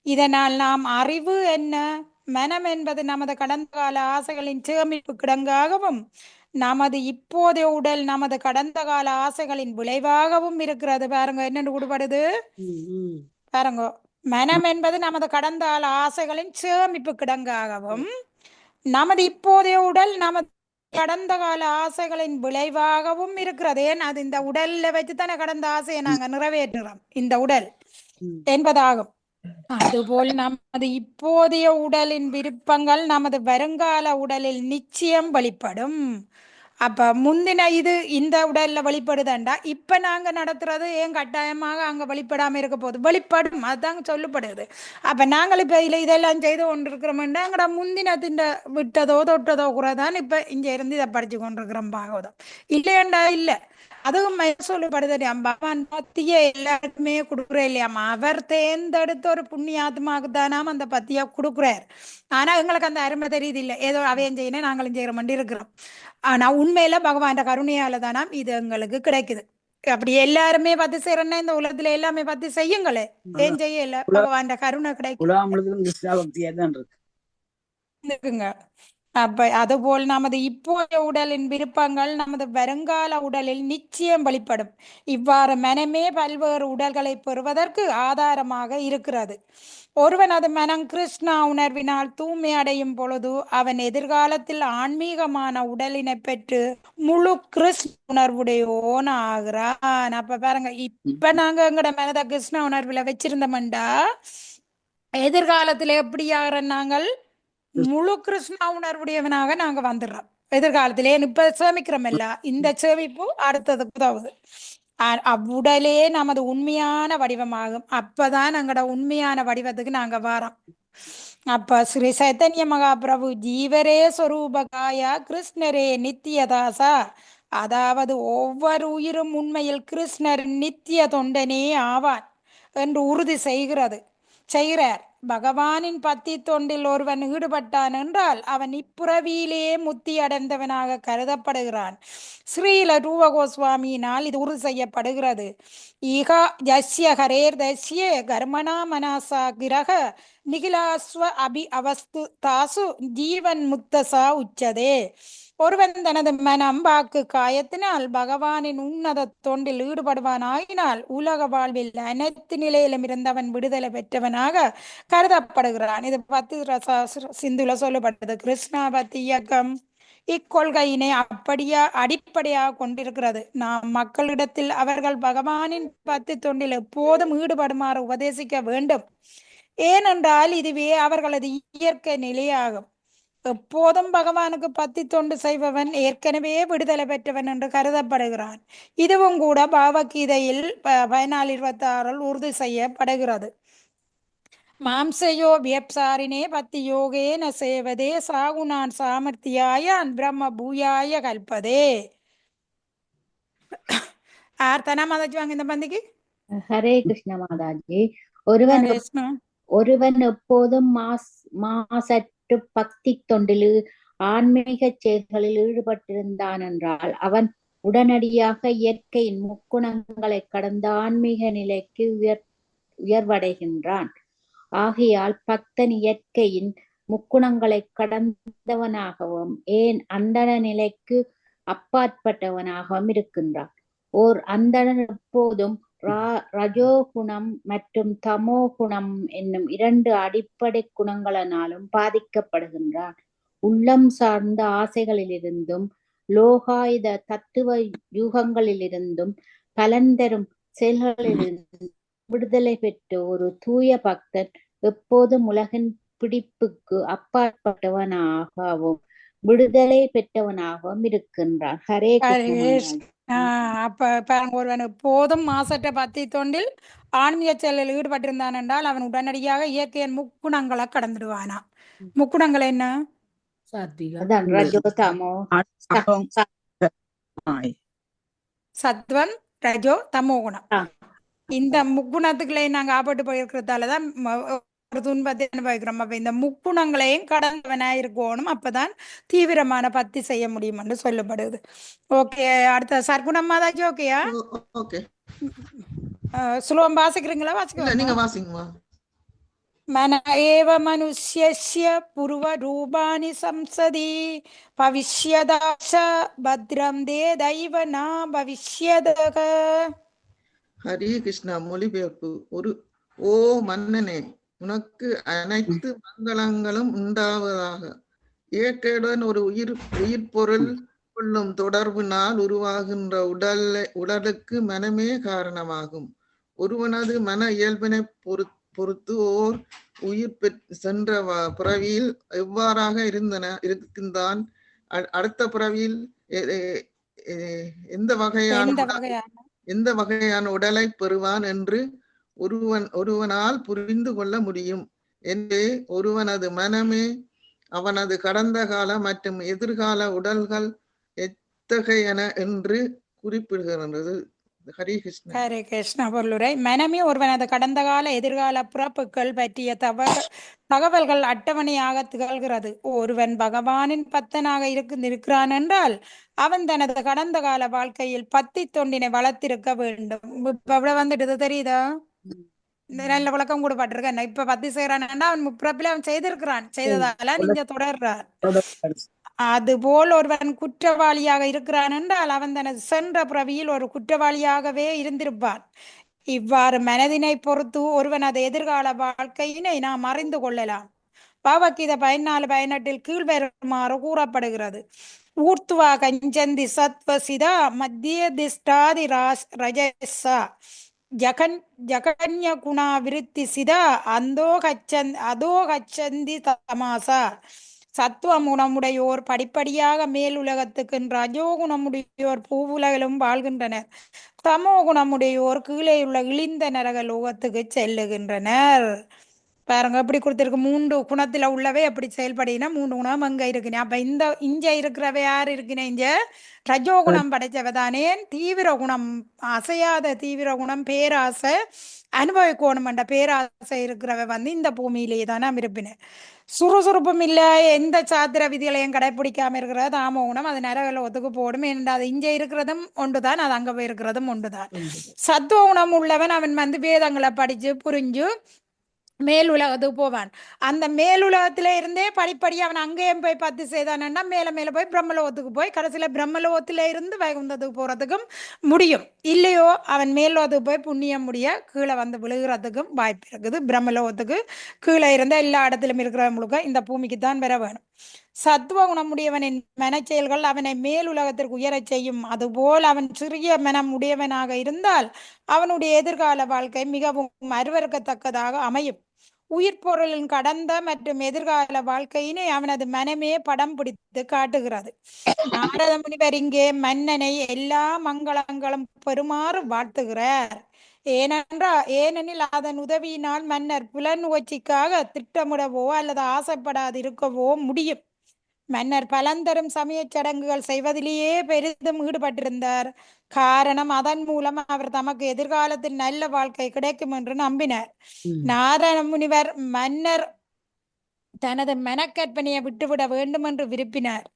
இதனால் நாம் அறிவு என்ன, மனம் என்பது நமது கடந்த கால ஆசைகளின் சேமிப்பு கிடங்காகவும் நமது இப்போதைய உடல் நமது கடந்த கால ஆசைகளின் விளைவாகவும் இருக்கிறது. பாருங்க என்னென்று கூடுபடுது. பாருங்க, மனம் என்பது நமது கடந்த கால ஆசைகளின் சேமிப்பு கிடங்காகவும் நமது இப்போதைய உடல் நமது கடந்த கால ஆசைகளின் விளைவாகவும் இருக்கிறது. ஏன், அது இந்த உடல்ல வச்சுத்தானே கடந்த ஆசையை நாங்க நிறைவேற்றுறோம், இந்த உடல் என்பதாகும். அதுபோல் நமது இப்போதைய உடலின் விருப்பங்கள் நமது வருங்கால உடலில் நிச்சயம் வெளிப்படும். அப்ப முந்தின இது இந்த உடல்ல வெளிப்படுதாண்டா, இப்ப நாங்க நடத்துறது ஏன் கட்டாயமாக அங்க வெளிப்படாம இருக்க போகுது, வெளிப்படும், அதுதாங்க சொல்லப்படுது. அப்ப நாங்கள் இப்ப இதெல்லாம் செய்து கொண்டிருக்கிறோம்டா எங்கட முந்தினத்தின் விட்டதோ தொட்டதோ கூடதான் இப்ப இங்க இருந்து இதை படிச்சு கொண்டிருக்கிறோம் பாகவதம். இல்லையண்டா இல்ல, அதுவும் சொல்லப்படுது. பகவான் பத்திய எல்லாருக்குமே கொடுக்குற இல்லையாமா, அவர் தேர்ந்தெடுத்த ஒரு புண்ணியாத்மாவுக்கு தானாம் அந்த பத்திய கொடுக்குறார். ஆனா எங்களுக்கு அந்த அருமை தெரியுது இல்லை, ஏதோ அவையும் செய்யணும் நாங்களும் செய்யற இருக்கிறோம். ஆனா உண்மையில பகவான் கருணையால தானாம் இது எங்களுக்கு கிடைக்குது. அப்படி எல்லாருமே பத்தி செய்யறேன்னா இந்த உலகத்துல எல்லாமே பத்தி செய்யுங்களே, ஏன் செய்யல, பகவான் கருணை கிடைக்குங்க. அப்ப அதுபோல் நமது இப்போதைய உடலின் விருப்பங்கள் நமது வருங்கால உடலில் நிச்சயம் வெளிப்படும். இவ்வாறு மனமே பல்வேறு உடல்களை பெறுவதற்கு ஆதாரமாக இருக்கிறது. ஒருவனது மனம் கிருஷ்ணா உணர்வினால் தூய்மை அடையும் பொழுது அவன் எதிர்காலத்தில் ஆன்மீகமான உடலினை பெற்று முழு கிருஷ்ண உணர்வுடையோன் ஆகிறான். அப்ப பாருங்க, இப்ப நாங்க எங்கட மனதை கிருஷ்ண உணர்வுல வச்சிருந்தோம்டா எதிர்காலத்துல எப்படி ஆகிற நாங்கள் முழு கிருஷ்ணா உணர்வுடையவனாக நாங்க வந்துடுறோம் எதிர்காலத்திலே. இப்ப சேமிக்கிறோம் இல்ல, இந்த சேமிப்பு அடுத்ததுக்கு உதவுது. அவ்வுடலே நமது உண்மையான வடிவமாகும். அப்பதான் எங்களோட உண்மையான வடிவத்துக்கு நாங்க வரோம். அப்ப ஸ்ரீ சைத்தன்ய மகாபிரபு ஜீவரே ஸ்வரூபகாயா கிருஷ்ணரே நித்தியதாசா, அதாவது ஒவ்வொரு உயிரும் உண்மையில் கிருஷ்ணர் நித்திய தொண்டனே ஆவான் என்று உறுதி செய்கிறார். பகவானின் பத்தி தொண்டில் ஒருவன் ஈடுபட்டான் என்றால் அவன் இப்புறவியிலேயே முத்தி அடைந்தவனாக கருதப்படுகிறான். ஸ்ரீல ரூப கோஸ்வாமியினால் இது உறுதி செய்யப்படுகிறது. ஈகா ஜஸ்ய ஹரேர் தஸ்ய கர்மணா மனாசா கிரக நிகிலாஸ்வ அபி அவஸ்து தாசு ஜீவன் முக்தசா உச்சதே. ஒருவன் தனது மனம் வாக்கு காயத்தினால் பகவானின் உன்னத தொண்டில் ஈடுபடுவானாயினால் உலக வாழ்வில் அனைத்து நிலையிலும் இருந்தவன் விடுதலை பெற்றவனாக கருதப்படுகிறான். இது பத்தி சிந்துல சொல்லப்பட்டது. கிருஷ்ணா பக்தி இயக்கம் இக்கொள்கையினை அடிப்படையாக கொண்டிருக்கிறது. நாம் மக்களிடத்தில் அவர்கள் பகவானின் பக்தி தொண்டில் எப்போதும் ஈடுபடுமாறு உபதேசிக்க வேண்டும். ஏனென்றால் இதுவே அவர்களது இயற்கை நிலையாகும். எப்போதும் பகவானுக்கு பக்தி தொண்டு செய்பவன் ஏற்கனவே விடுதலை பெற்றவன் என்று கருதப்படுகிறான். இதுவும் கூட பகவத்கீதையில் 14:26 உறுதி செய்யப்படுகிறது. மாம்சயோ வியப்சாரினே பக்தி யோகேன சேவதே சாகுணான் சாமர்த்தியாயான் பிரம்ம பூயாய கல்பதே. ஆர்த்தனா மாதாஜி இந்த பந்திக்கு. ஹரே கிருஷ்ண மாதாஜி. ஒருவன் எப்போதும் மாசற்று பக்தி தொண்டில் ஆன்மீக செயல்களில் ஈடுபட்டிருந்தான் என்றால் அவன் உடனடியாக இயற்கையின் முக்குணங்களை கடந்த ஆன்மீக நிலைக்கு உயர்வடைகின்றான். ஆகையால் பக்தன் இயற்கையின் முக்குணங்களை கடந்தவனாகவும் ஏன் அந்தண நிலைக்கு அப்பாற்பட்டவனாகவும் இருக்கின்றான். ஓர் அந்தணன் எப்போதும் ரஜோகுணம் மற்றும் தமோ குணம் என்னும் 2 அடிப்படை குணங்களினாலும் பாதிக்கப்படுகின்றான். உள்ளம் சார்ந்த ஆசைகளிலிருந்தும் லோகாயுத தத்துவ யூகங்களிலிருந்தும் பலன் தரும் செயல்களிலிருந்தும் விடுதலை பெற்ற ஒரு தூய பக்தன் எப்போதும் உலகின் பிடிப்புக்கு அப்பாற்பட்டவனாகவும் விடுதலை பெற்றவனாகவும் இருக்கின்றான். ஹரே கிருஷ்ண. அப்ப பாருங்க, ஒருவன் எப்போதும் மாசற்ற பக்தி தொண்டில் ஆன்மீக செயலில் ஈடுபட்டிருந்தான் என்றால் அவன் உடனடியாக இயற்கையின் முக்குணங்களை கடந்துடுவானா. முக்குணங்கள் என்ன? சத்வம் ரஜோ தமோ குணம். இந்த முக்குணத்துக்களை நாங்க ஆபத்து போயிருக்கிறதாலதான் துன்பத்தை அனுபவிக்கிறோம். அப்ப இந்த முக்குணங்களையும் கடந்தவனாய் இருக்கணும். அப்பதான் தீவிரமான பக்தி செய்ய முடியும் என்று சொல்லப்படுது. ஓகே, அடுத்த சர்க்குணம் மாதாஜி. ஓகேயா? சுலபம் வாசிக்கிறீங்களா? வாசிக்க. மன ஏவ மனுஷ்யஸ்ய புருவ ரூபாணி சம்சதி பவிஷ்யதாச பத்ரம் தே தெய்வ நா பவிஷ்யதக. ஹரே கிருஷ்ணா. மொழிபெயர்ப்பு. ஓ மன்னனே, உனக்கு அனைத்து மங்களங்களும் உண்டாவதாக. இயற்கையுடன் ஒரு உயிர் பொருள் கொள்ளும் தொடர்பினால் உருவாகின்ற உடலுக்கு மனமே காரணமாகும். ஒருவனது மன இயல்பினை பொறுத்து ஓர் உயிர் சென்ற பிறவியில் எவ்வாறாக இருக்கின்றான், அடுத்த பிறவியில் எந்த வகையான உடலை பெறுவான் என்று ஒருவனால் புரிந்து கொள்ள முடியும். எனவே ஒருவனது மனமே அவனது கடந்த கால மற்றும் எதிர்கால உடல்கள் எத்தகையன என்று குறிப்பிடுகிறது. ஹரே கிருஷ்ணா. ஹரே கிருஷ்ணா. பொருளுரை. மனமே ஒருவனது கடந்த கால எதிர்கால பிறப்புகள் பற்றிய தகவல்கள் அட்டவணையாக திகழ்கிறது. ஒருவன் பகவானின் பக்தனாக இருக்கிறான் என்றால் அவன் தனது கடந்த கால வாழ்க்கையில் பக்தி தொண்டினை வளர்த்திருக்க வேண்டும். இப்ப வந்துட்டு தெரியுதா? நல்ல விளக்கம் கூட பட்டிருக்கேன். இப்ப பக்தி செய்யறான், அவன் முப்பிறப்பில அவன் செய்ததால நீங்க தொடர்றான். அதுபோல் ஒருவன் குற்றவாளியாக இருக்கிறான் என்றால் அவன் தனது சென்ற பிறவியில் ஒரு குற்றவாளியாகவே இருந்திருப்பான். இவ்வாறு மனதினை பொறுத்து ஒருவன் அது எதிர்கால வாழ்க்கையினை நாம் அறிந்து கொள்ளலாம். பகவத்கீதை 14:18 கீழ்வருமாறு கூறப்படுகிறது. ஊர்த்துவா கஞ்சந்தி சத்வசிதா மத்திய திஷ்டாதி ரஜசா ஜகன்ய குணா விருத்தி சிதா அதோ கச்சந்தி தமாசா. சத்துவ குணமுடையோர் படிப்படியாக மேல் உலகத்துக்கு, ரஜோ குணமுடையோர் பூவுலகிலும் வாழ்கின்றனர். தமோ குணமுடையோர் கீழே உள்ள இழிந்த நரக லோகத்துக்கு செல்லுகின்றனர். பாருங்க எப்படி கொடுத்திருக்கு 3 குணத்துல உள்ளவே எப்படி செயல்படினா 3 குணம் அங்க இருக்குனே அப்ப இந்த இங்க இருக்கிறவ யார் இருக்குனே இங்க ரஜோகுணம் படைச்சவ தானே தீவிர குணம் அசையாத தீவிர குணம் பேராசை அனுபவிக்கணும் என்ற பேராசை இருக்கிறவ வந்து இந்த பூமியிலேயே தானே இருப்பினேன் சுறுசுறுப்பும் இல்ல எந்த சாத்திர விதிகளையும் கடைபிடிக்காம இருக்கிறது தாம குணம் அது நரகலோகத்துக்கு போடும் ஏனென்றால் அது இங்க இருக்கிறதும் ஒன்றுதான் அது அங்க போய் இருக்கிறதும் ஒன்றுதான் சத்துவ குணம் உள்ளவன் அவன் வந்து வேதங்களை படிச்சு புரிஞ்சு மேல் உலகத்துக்கு போவான் அந்த மேல் உலகத்துல இருந்தே படிப்படி அவன் அங்கேயும் போய் பத்து செய்தானா மேல மேல போய் பிரம்மலோகத்துக்கு போய் கடைசியில பிரம்மலோகத்துல இருந்து வைகுந்தத்துக்கு போறதுக்கும் முடியும் இல்லையோ அவன் மேலோகத்துக்கு போய் புண்ணியம் முடிய கீழே வந்து விழுகிறதுக்கும் வாய்ப்பு இருக்குது பிரம்மலோகத்துக்கு கீழே இருந்த எல்லா இடத்திலும் இருக்கிறவங்களுக்கு இந்த பூமிக்கு தான் வர வேணும் சத்துவ குணமுடையவனின் மனச்செயல்கள் அவனை மேல் உலகத்திற்கு உயரச் செய்யும் அதுபோல் அவன் சிறிய மனம் உடையவனாக இருந்தால் அவனுடைய எதிர்கால வாழ்க்கை மிகவும் அருவருக்கத்தக்கதாக அமையும் உயிர் பொருளின் கடந்த மற்றும் எதிர்கால வாழ்க்கையினை அவனது மனமே படம் பிடித்து காட்டுகிறது நாரத முனிவர் இங்கே மன்னனை எல்லா மங்களங்களும் பெறுமாறு வாழ்த்துகிறார் ஏனெனில் அதன் உதவியினால் மன்னர் புலனுணர்ச்சிக்காக திட்டமிடவோ அல்லது ஆசைப்படாதிருக்கவோ முடியும் மன்னர் பலந்தரும் சமய சடங்குகள் செய்வதிலேயே பெரிதும் ஈடுபட்டிருந்தார் காரணம் அதன் மூலம் அவர் தமக்கு எதிர்காலத்தில் நல்ல வாழ்க்கை கிடைக்கும் என்று நம்பினார் நாரண முனிவர் மன்னர் தனது மனக்கற்பனையை விட்டுவிட வேண்டும் என்று விரும்பினார்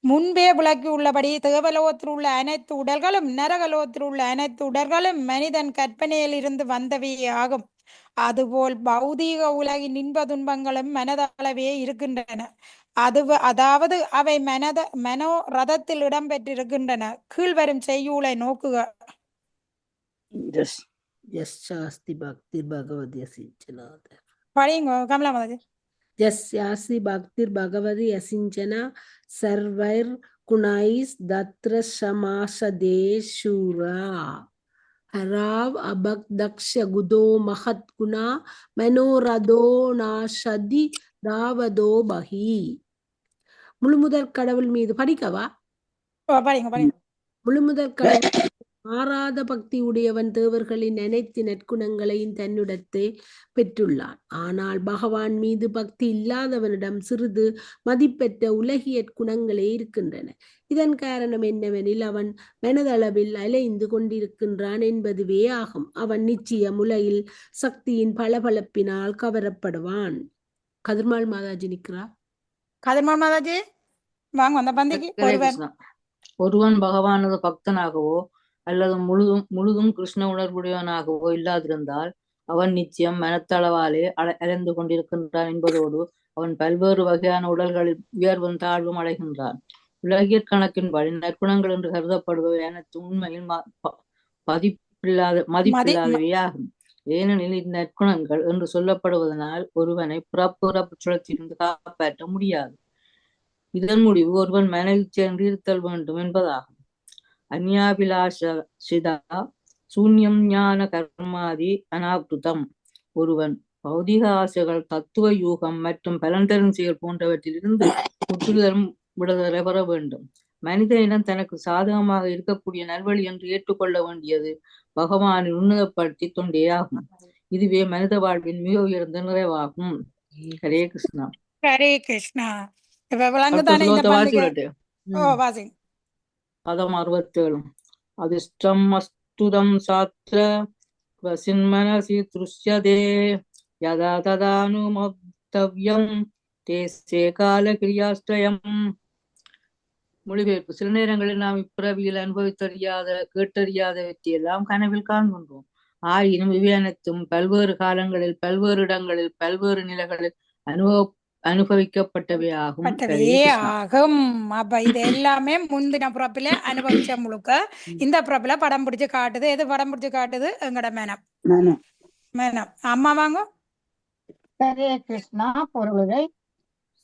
முன்பே விளக்கி உள்ளபடி தேவலோகத்தில் உள்ள அனைத்து உடல்களும் நரகலோகத்தில் உள்ள அனைத்து உடல்களும் மனிதன் கற்பனையில் இருந்து வந்தவையே ஆகும் அதுபோல் பௌதீக உலகின் இன்ப துன்பங்களும் மனதளவே இருக்கின்றன அதாவது அவை மனோ ரதத்தில் இடம்பெற்றிருக்கின்றன கீழ்வரும் செய்யுளை நோக்குக यस्यास्ति भक्तिर्भगवति यसिञ्चनात् படிங்க கமலா மாதாஜி यस्यास्ति भक्तिर्भगवति यसिञ्चना सर्वैर् गुणैः दत्र समासदेशूरा हराव अभक्दक्ष गुदो महत् गुणा मनोरदो नाशदि தாவதோ பகி முழுமுதற் கடவுள் மீது படிக்கவா படிங்க முழுமுதற் கடவுள் மாறாத பக்தி உடையவன் தேவர்களின் அனைத்து நற்குணங்களையும் தன்னிடத்தே பெற்றுள்ளான் ஆனால் பகவான் மீது பக்தி இல்லாதவனிடம் சிறிது மதிப்பெற்ற உலகிய குணங்களே இருக்கின்றன இதன் காரணம் என்னவெனில் அவன் மனதளவில் அலைந்து கொண்டிருக்கின்றான் என்பதுவே ஆகும் அவன் நிச்சயம் உலகில் சக்தியின் பளபளப்பினால் கவரப்படுவான் கதிர்மாள் மாதாஜி நிக்கிறா கதிர்மாள் மாதாஜி வாங்க வந்த பந்திக்கு ஒருவன் பகவானது பக்தனாகவோ அல்லது முழுதும் கிருஷ்ண உணர்வுடையவனாகவோ இல்லாதிருந்தால் அவன் நிச்சயம் மனத்தளவாலே அலைந்து கொண்டிருக்கின்றான் என்பதோடு அவன் பல்வேறு வகையான உடல்களில் உயர்வும் தாழ்வும் அடைகின்றான் உலகியற் கணக்கின்படி நற்குணங்கள் என்று கருதப்படுபவை அனைத்து உண்மையில் மதிப்பில்லாதவையாகும் ஏனெனில் இந்நற்குணங்கள் என்று சொல்லப்படுவதனால் ஒருவனை பிறப்பு சுழற்சியிலிருந்து காப்பாற்ற முடியாது இதன் முடிவு ஒருவன் மனதில் சென்று இருத்தல் வேண்டும் என்பதாகும் அந்யாபிலாஷிதா சூன்யம் ஞான கர்மாதி அனாப்ருதம் ஒருவன் பௌதிக ஆசைகள் தத்துவ யூகம் மற்றும் பலன்தரும் செயல் போன்றவற்றிலிருந்து முற்றிலும் விடுதலை பெற வேண்டும் மனிதனிடம் தனக்கு சாதகமாக இருக்கக்கூடிய நல்வழி என்று ஏற்றுக்கொள்ள வேண்டியது பகவானை உன்னதப்படுத்தி தொண்டேயாகும் இதுவே மனித வாழ்வின் மிக உயர்ந்த நிறைவாகும் ஹரே கிருஷ்ணா ஹரே கிருஷ்ணா பதம் 67 அதிஷ்டம் அஸ்துதம் சாத்ர வசின்மனசி துஷ்யதே யதா ததானுமக்தவ்யம் தேசே கால கிரியாஸ்ட்ரயம் மொழிபெயர்ப்பு சில நேரங்களில் நாம் இப்பிறவியில் அனுபவித்தறியாத கேட்டறியாதவற்றையெல்லாம் கனவில் காண்கின்றோம் ஆயினும் இவை அனைத்தும் பல்வேறு காலங்களில் பல்வேறு இடங்களில் பல்வேறு நிலைகளில் அனுபவிக்கப்பட்டவை ஆகும் அப்ப இது எல்லாமே முந்தின பிறப்பில அனுபவிச்ச முழுக்க இந்த பிறப்பில படம் பிடிச்சு காட்டுது எது படம் பிடிச்சு காட்டுது எங்கட மேனம் அம்மா வாங்க ஹரே கிருஷ்ணா பொருளுரை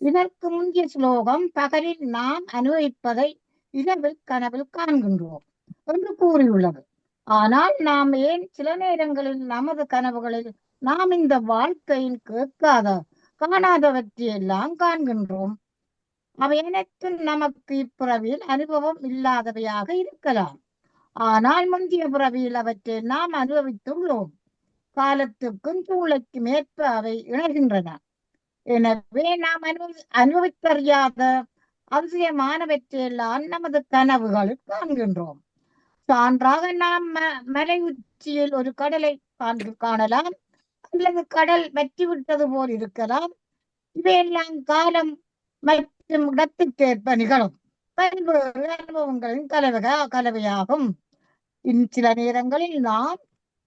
இதற்கு முந்தைய ஸ்லோகம் பகலில் நாம் அனுபவிப்பதை இரவில் கனவில் காண்கின்றோம் என்று கூறியுள்ளது ஆனால் நாம் ஏன் சில நேரங்களில் நமது கனவுகளில் நாம் இந்த வாழ்க்கையில் காணாதவற்றையெல்லாம் காண்கின்றோம் அவை அனைத்தும் நமக்கு இப்பிறவியில் அனுபவம் இல்லாதவையாக இருக்கலாம் ஆனால் முந்தைய பிறவியில் அவற்றை நாம் அனுபவித்துள்ளோம் காலத்துக்கும் சூழலுக்கும் ஏற்ப அவை இணைகின்றன. எனவே நாம் அனுபவித்தறியாத அவசியமானவற்றையெல்லாம் நமது கனவுகளில் காண்கின்றோம். சான்றாக நாம் மலை உச்சியில் ஒரு கடலை காணலாம், அல்லது கடல் வற்றிவிட்டது போல் இருக்கலாம். இவையெல்லாம் காலம் மற்றும் இடத்துக்கேற்ப நிகழும் பல்வேறு அனுபவங்களின் கலவையாகும். சில நேரங்களில் நாம்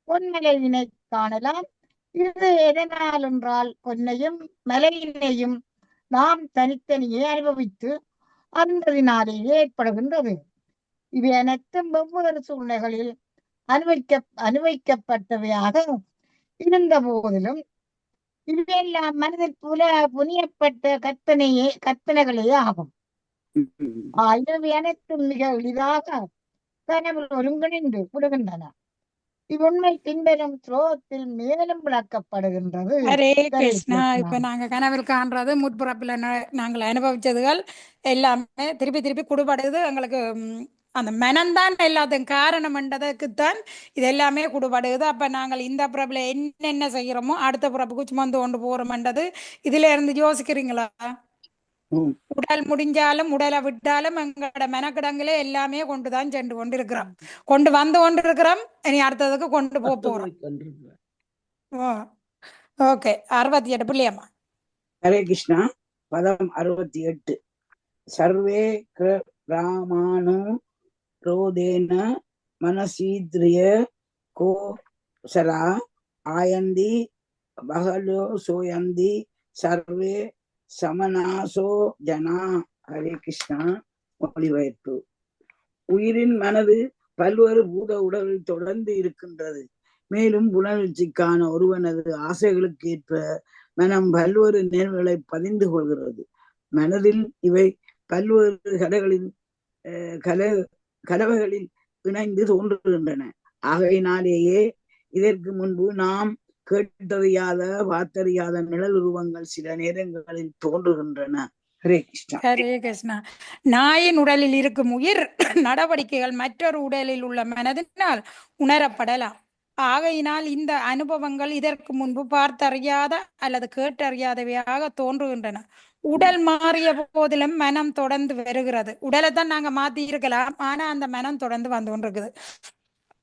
பொன்மலையினை காணலாம். இது எதனால் என்றால் பொன்னையும் மலையினையும் நாம் தனித்தனியே அனுபவித்து அந்ததினாலேயே ஏற்படுகின்றது. இவை அனைத்தும் வெவ்வேறு சூழ்நிலைகளில் அனுபவிக்கப்பட்டவையாக இருந்த போதிலும் இவையெல்லாம் மனதில் புனியப்பட்ட கற்பனைகளே ஆகும். இவை அனைத்தும் மிக எளிதாக கனவில் ஒருங்கிணைந்து விடுகின்றன. இவ்வுண்மை பின்வரும் ஸ்லோகத்தில் மேலும் விளக்கப்படுகின்றது. ஹரே கிருஷ்ணா. இப்ப நாங்க கனவில் காண்றது முற்புறப்புல நாங்கள் அனுபவிச்சதுகள் எல்லாமே திருப்பி திருப்பி குடுபடுது. எங்களுக்கு அந்த மனம்தான் எல்லாத்துக்கும் காரணம் என்றதுக்குத்தான் இது எல்லாமே குடுபடுது. அப்ப நாங்கள் இந்த பிறப்புல என்னென்ன செய்யறோமோ அடுத்த பிறப்புக்கு சுமந்து கொண்டு போறோம்ன்றது இதுல இருந்து யோசிக்கிறீங்களா? உடல் முடிஞ்சாலும் உடலை விட்டாலும் எங்களோட மெனக்கிடங்களே எல்லாமே கொண்டுதான் சென்று கொண்டு இருக்கிறோம், கொண்டு வந்து கொண்டு இருக்கிறோம். இனி அடுத்ததுக்கு கொண்டு போறோம். ஓகே, 68 புள்ளியம்மா. ஹரே கிருஷ்ணா. பதம் 68. சர்வே கிராமானு ரோதேன மனசீத்ரிய கோசரா ஆயந்தி பகலோ சோயந்தி சர்வே சமனாசோ ஜனா. ஹரே கிருஷ்ணா. மொழிபெயர்ப்பு. உயிரின் மனது பல்வேறு பூத உடலில் தொடர்ந்து இருக்கின்றது. மேலும் புலர்ச்சிக்கான ஒருவனது ஆசைகளுக்கு ஏற்ப மனம் பல்வேறு நேர்வுகளை பதிந்து கொள்கிறது. மனதில் இவை பல்வேறு கலவைகளில் இணைந்து தோன்றுகின்றன. ஆகையினாலேயே இதற்கு முன்பு நாம் கேட்டறியாத பார்த்தறியாத நிழல் உருவங்கள் சில நேரங்களில் தோன்றுகின்றன. ஹரே கிருஷ்ணா. ஹரே கிருஷ்ணா. நாயின் உடலில் இருக்கும் உயிர் நடவடிக்கைகள் மற்றொரு உடலில் உள்ள மனதினால் உணரப்படலாம். ஆகையினால் இந்த அனுபவங்கள் இதற்கு முன்பு பார்த்தறியாத அல்லது கேட்டறியாதவையாக தோன்றுகின்றன. உடல் மாறிய போதிலும் மனம் தொடர்ந்து வருகிறது. உடலை தான் நாங்க மாத்தி இருக்கலாம், ஆனா அந்த மனம் தொடர்ந்து வந்து கொண்டிருக்குது.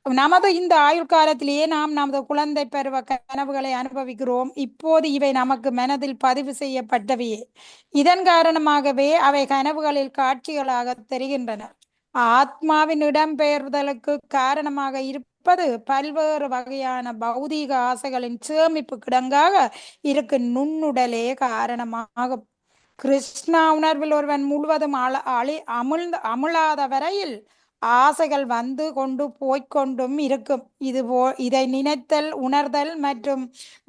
நமது இந்த ஆயுள் காலத்திலேயே நாம் நமது குழந்தை பருவ கனவுகளை அனுபவிக்கிறோம். இப்போது இவை நமக்கு மனதில் பதிவு செய்யப்பட்டவையே. இதன் காரணமாகவே அவை கனவுகளில் காட்சிகளாக தெரிகின்றன. ஆத்மாவின் இடம்பெயர்தலுக்கு காரணமாக இருப்பது பல்வேறு வகையான பௌதீக ஆசைகளின் சேமிப்பு கிடங்காக இருக்கு நுண்ணுடலே காரணமாகும். கிருஷ்ணா உணர்வில் ஒருவன் முழுவதும் அமுழாத வரையில் ஆசைகள் வந்து கொண்டு போய்கொண்டும் இருக்கும். இதை நினைத்தல், உணர்தல் மற்றும்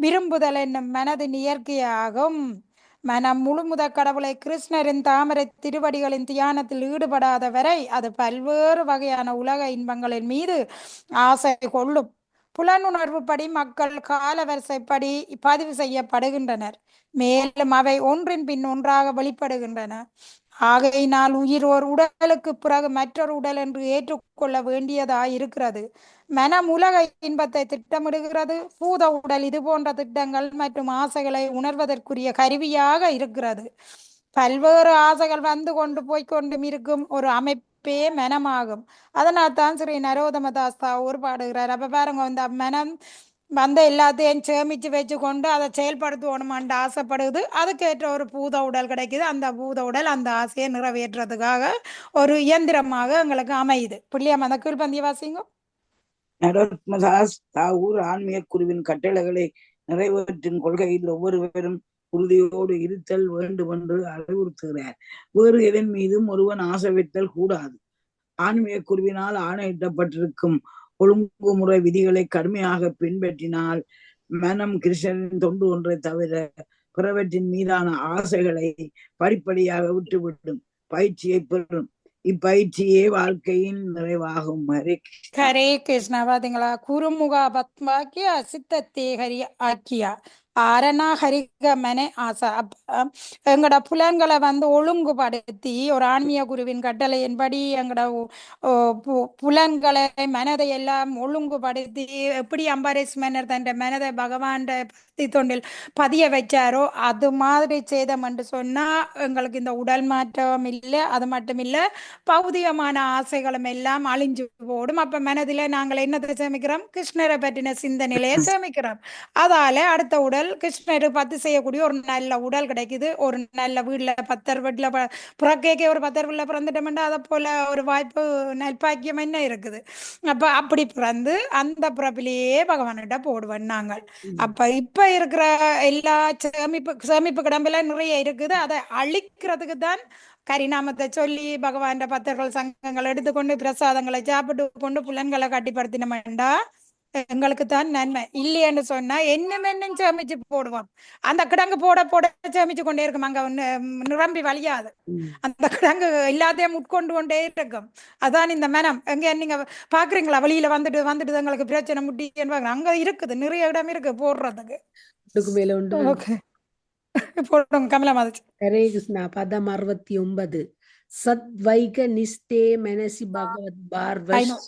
விரும்புதல் என்னும் மனதின் இயற்கையாகும். மனம் முழுமுத கடவுளை கிருஷ்ணரின் தாமரை திருவடிகளின் தியானத்தில் ஈடுபடாத வரை அது பல்வேறு வகையான உலக இன்பங்களின் மீது ஆசை கொள்ளும். புலனுணர்வு படி மக்கள் காலவரிசைப்படி பதிவு செய்யப்படுகின்றனர். மேலும் அவை ஒன்றின் பின் ஒன்றாக வெளிப்படுகின்றன. ஆகையினால் உயிர் ஒரு உடலுக்கு பிறகு மற்றொரு உடல் என்று ஏற்றுக்கொள்ள வேண்டியதாய் இருக்கிறது. மனம் உலக இன்பத்தை திட்டமிடுகிறது. பூத உடல் இது போன்ற திட்டங்கள் மற்றும் ஆசைகளை உணர்வதற்குரிய கருவியாக இருக்கிறது. பல்வேறு ஆசைகள் வந்து கொண்டு போய்கொண்டும் இருக்கும் ஒரு அமைப்பே மனமாகும். அதனால் தான் ஸ்ரீ நரோத்தமதாஸ் தாகூர் பாடுகிறார். அப்ப பாருங்க, இந்த மனம் வந்த எல்லாத்தையும் சேமிச்சு வச்சு கொண்டு அதை செயல்படுத்தணுமான்னு ஆசைப்படுது. அதுக்கேற்ற ஒரு பூத உடல் கிடைக்குது. அந்த பூத உடல் அந்த ஆசையை நிறைவேற்றுறதுக்காக ஒரு இயந்திரமாக எங்களுக்கு அமையுது. புள்ளியம் அந்த கீழ்பந்திய வாசிங்க. நரோத்தமதாஸ் தாகூர் ஆன்மீக குருவின் கட்டளைகளை நிறைவேற்றும் கொள்கையில் ஒவ்வொருவரும் உறுதியோடு இருத்தல் வேண்டும் என்று அறிவுறுத்துகிறார். வேறு எதன் மீதும் ஒருவன் ஆசை வைத்தல் கூடாது. ஆன்மீக குருவினால் ஆணையிட்டப்பட்டிருக்கும் ஒழுங்குமுறை விதிகளை கடுமையாக பின்பற்றினால் மனம் கிருஷ்ணரின் தொண்டு ஒன்றை தவிர பிறவற்றின் மீதான ஆசைகளை படிப்படியாக விட்டுவிடும் பயிற்சியை பெறும். இப்பயிற்சியே வாழ்க்கையின் நிறைவாகும். ஹரே கிருஷ்ணா. பாத்தீங்களா, குருமுகா பத்மாக்கியா சித்தத்தே ஹரி ஆக்கியா. அரணாகரிக மன ஆசை. எங்கட புலன்களை ஒழுங்குபடுத்தி ஒரு ஆன்மீக குருவின் கட்டளையின்படி எங்கட புலன்களை மனதை எல்லாம் ஒழுங்குபடுத்தி எப்படி அம்பாரேஸ் மன்னர் தன் மனதை பகவான் பக்தி தொண்டில் பதிய வச்சாரோ அது மாதிரி செய்தம் என்று சொன்னா எங்களுக்கு இந்த உடல் மாற்றம் இல்லை, அது மட்டும் இல்லை பௌதிகமான ஆசைகளும் எல்லாம் அழிஞ்சு போடும். அப்ப மனதில நாங்கள் என்னத்தை சேமிக்கிறோம்? கிருஷ்ணரை பற்றின சிந்தனையிலேயே சேமிக்கிறோம். அதால அடுத்த உடல் கிருஷ்ணரை பத்தி செய்யக்கூடிய ஒரு நல்ல உடல் கிடைக்குது. ஒரு நல்ல வீட்டுல 10 வீட்டுல பிறக்கேக்கே ஒரு 10 வீட்டுல பிறந்துட்டோம்னா அதை போல ஒரு வாய்ப்பு நல்பாக்கியம் என்ன இருக்குது? அப்ப அப்படி பிறந்து அந்த பிறப்பிலேயே பகவான்கிட்ட போடுவேன் நாங்கள். அப்ப இப்ப இருக்கிற எல்லா சேமிப்பு கிடம்புல நிறைய இருக்குது. அதை அழிக்கிறதுக்கு தான் கரிநாமத்தை சொல்லி பகவான் பக்தர்கள் சங்கங்களை எடுத்துக்கொண்டு பிரசாதங்களை சாப்பிட்டு கொண்டு புலன்களை கட்டிப்படுத்தினோம்டா எங்களுக்கு தான் நன்மை. இல்லையன்னு சொன்னா என்னமென்னும் சேமிச்சு போடுவோம். அந்த கிடங்கு போட போட சேமிச்சு கொண்டே இருக்கும். அங்க நிரம்பி வழியாது. அந்த கிடங்கு எல்லாத்தையும் உட்கொண்டு கொண்டே இருக்கும். அதான் இந்த மனம். எங்க நீங்க பாக்குறீங்களா? வழியில வந்துட்டு எங்களுக்கு பிரச்சனை முட்டின்னு அங்க இருக்குது, நிறைய இடம் இருக்கு போடுறதுக்கு. கமலா மாதிரி ஹரே கிருஷ்ணா. பதம் 69. சத்வைக நிஷ்டே மனசி பகவத் பார்வஷ்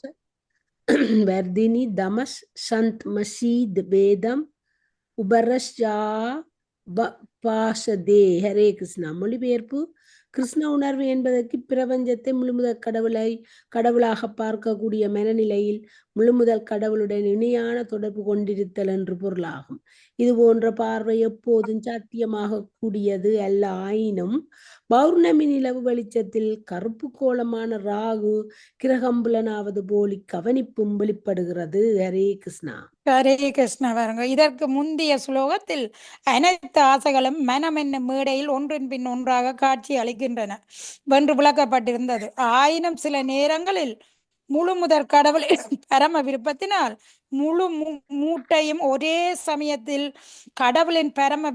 வர்தினி தமஸ் சந்த் மசீத் வேதம் உபரஷ்யா பாஷதே. ஹரே கிருஷ்ணா. மொழிபெயர்ப்பு: கிருஷ்ண உணர்வு என்பதற்கு பிரபஞ்சத்தை முழுமுதல் கடவுளாக பார்க்கக்கூடிய மனநிலையில் முழுமுதல் கடவுளுடன் இணையான தொடர்பு கொண்டிருத்தல் என்று பொருளாகும். இது போன்ற பார்வை எப்போதும் சாத்தியமாக கூடியது அல்ல. ஆயினும் பௌர்ணமி நிலவு வெளிச்சத்தில் கருப்பு கோலமான ராகு கிரகம்புலனாவது போலி கவனிப்பும் வெளிப்படுகிறது. ஹரே கிருஷ்ணா. ஹரே கிருஷ்ணா. பாருங்க, இதற்கு முந்தைய ஸ்லோகத்தில் அனைத்து ஆசைகளும் மனம் என்னும் மேடையில் ஒன்றின் பின் ஒன்றாக காட்சி அளிக்கின்றன வென்று விளக்கப்பட்டிருந்தது. ஆயினும் சில நேரங்களில் முழு முதற் கடவுள் பரம விருப்பத்தினால் முழு மூட்டையும் ஒரே சமயத்தில் கடவுளின் பரம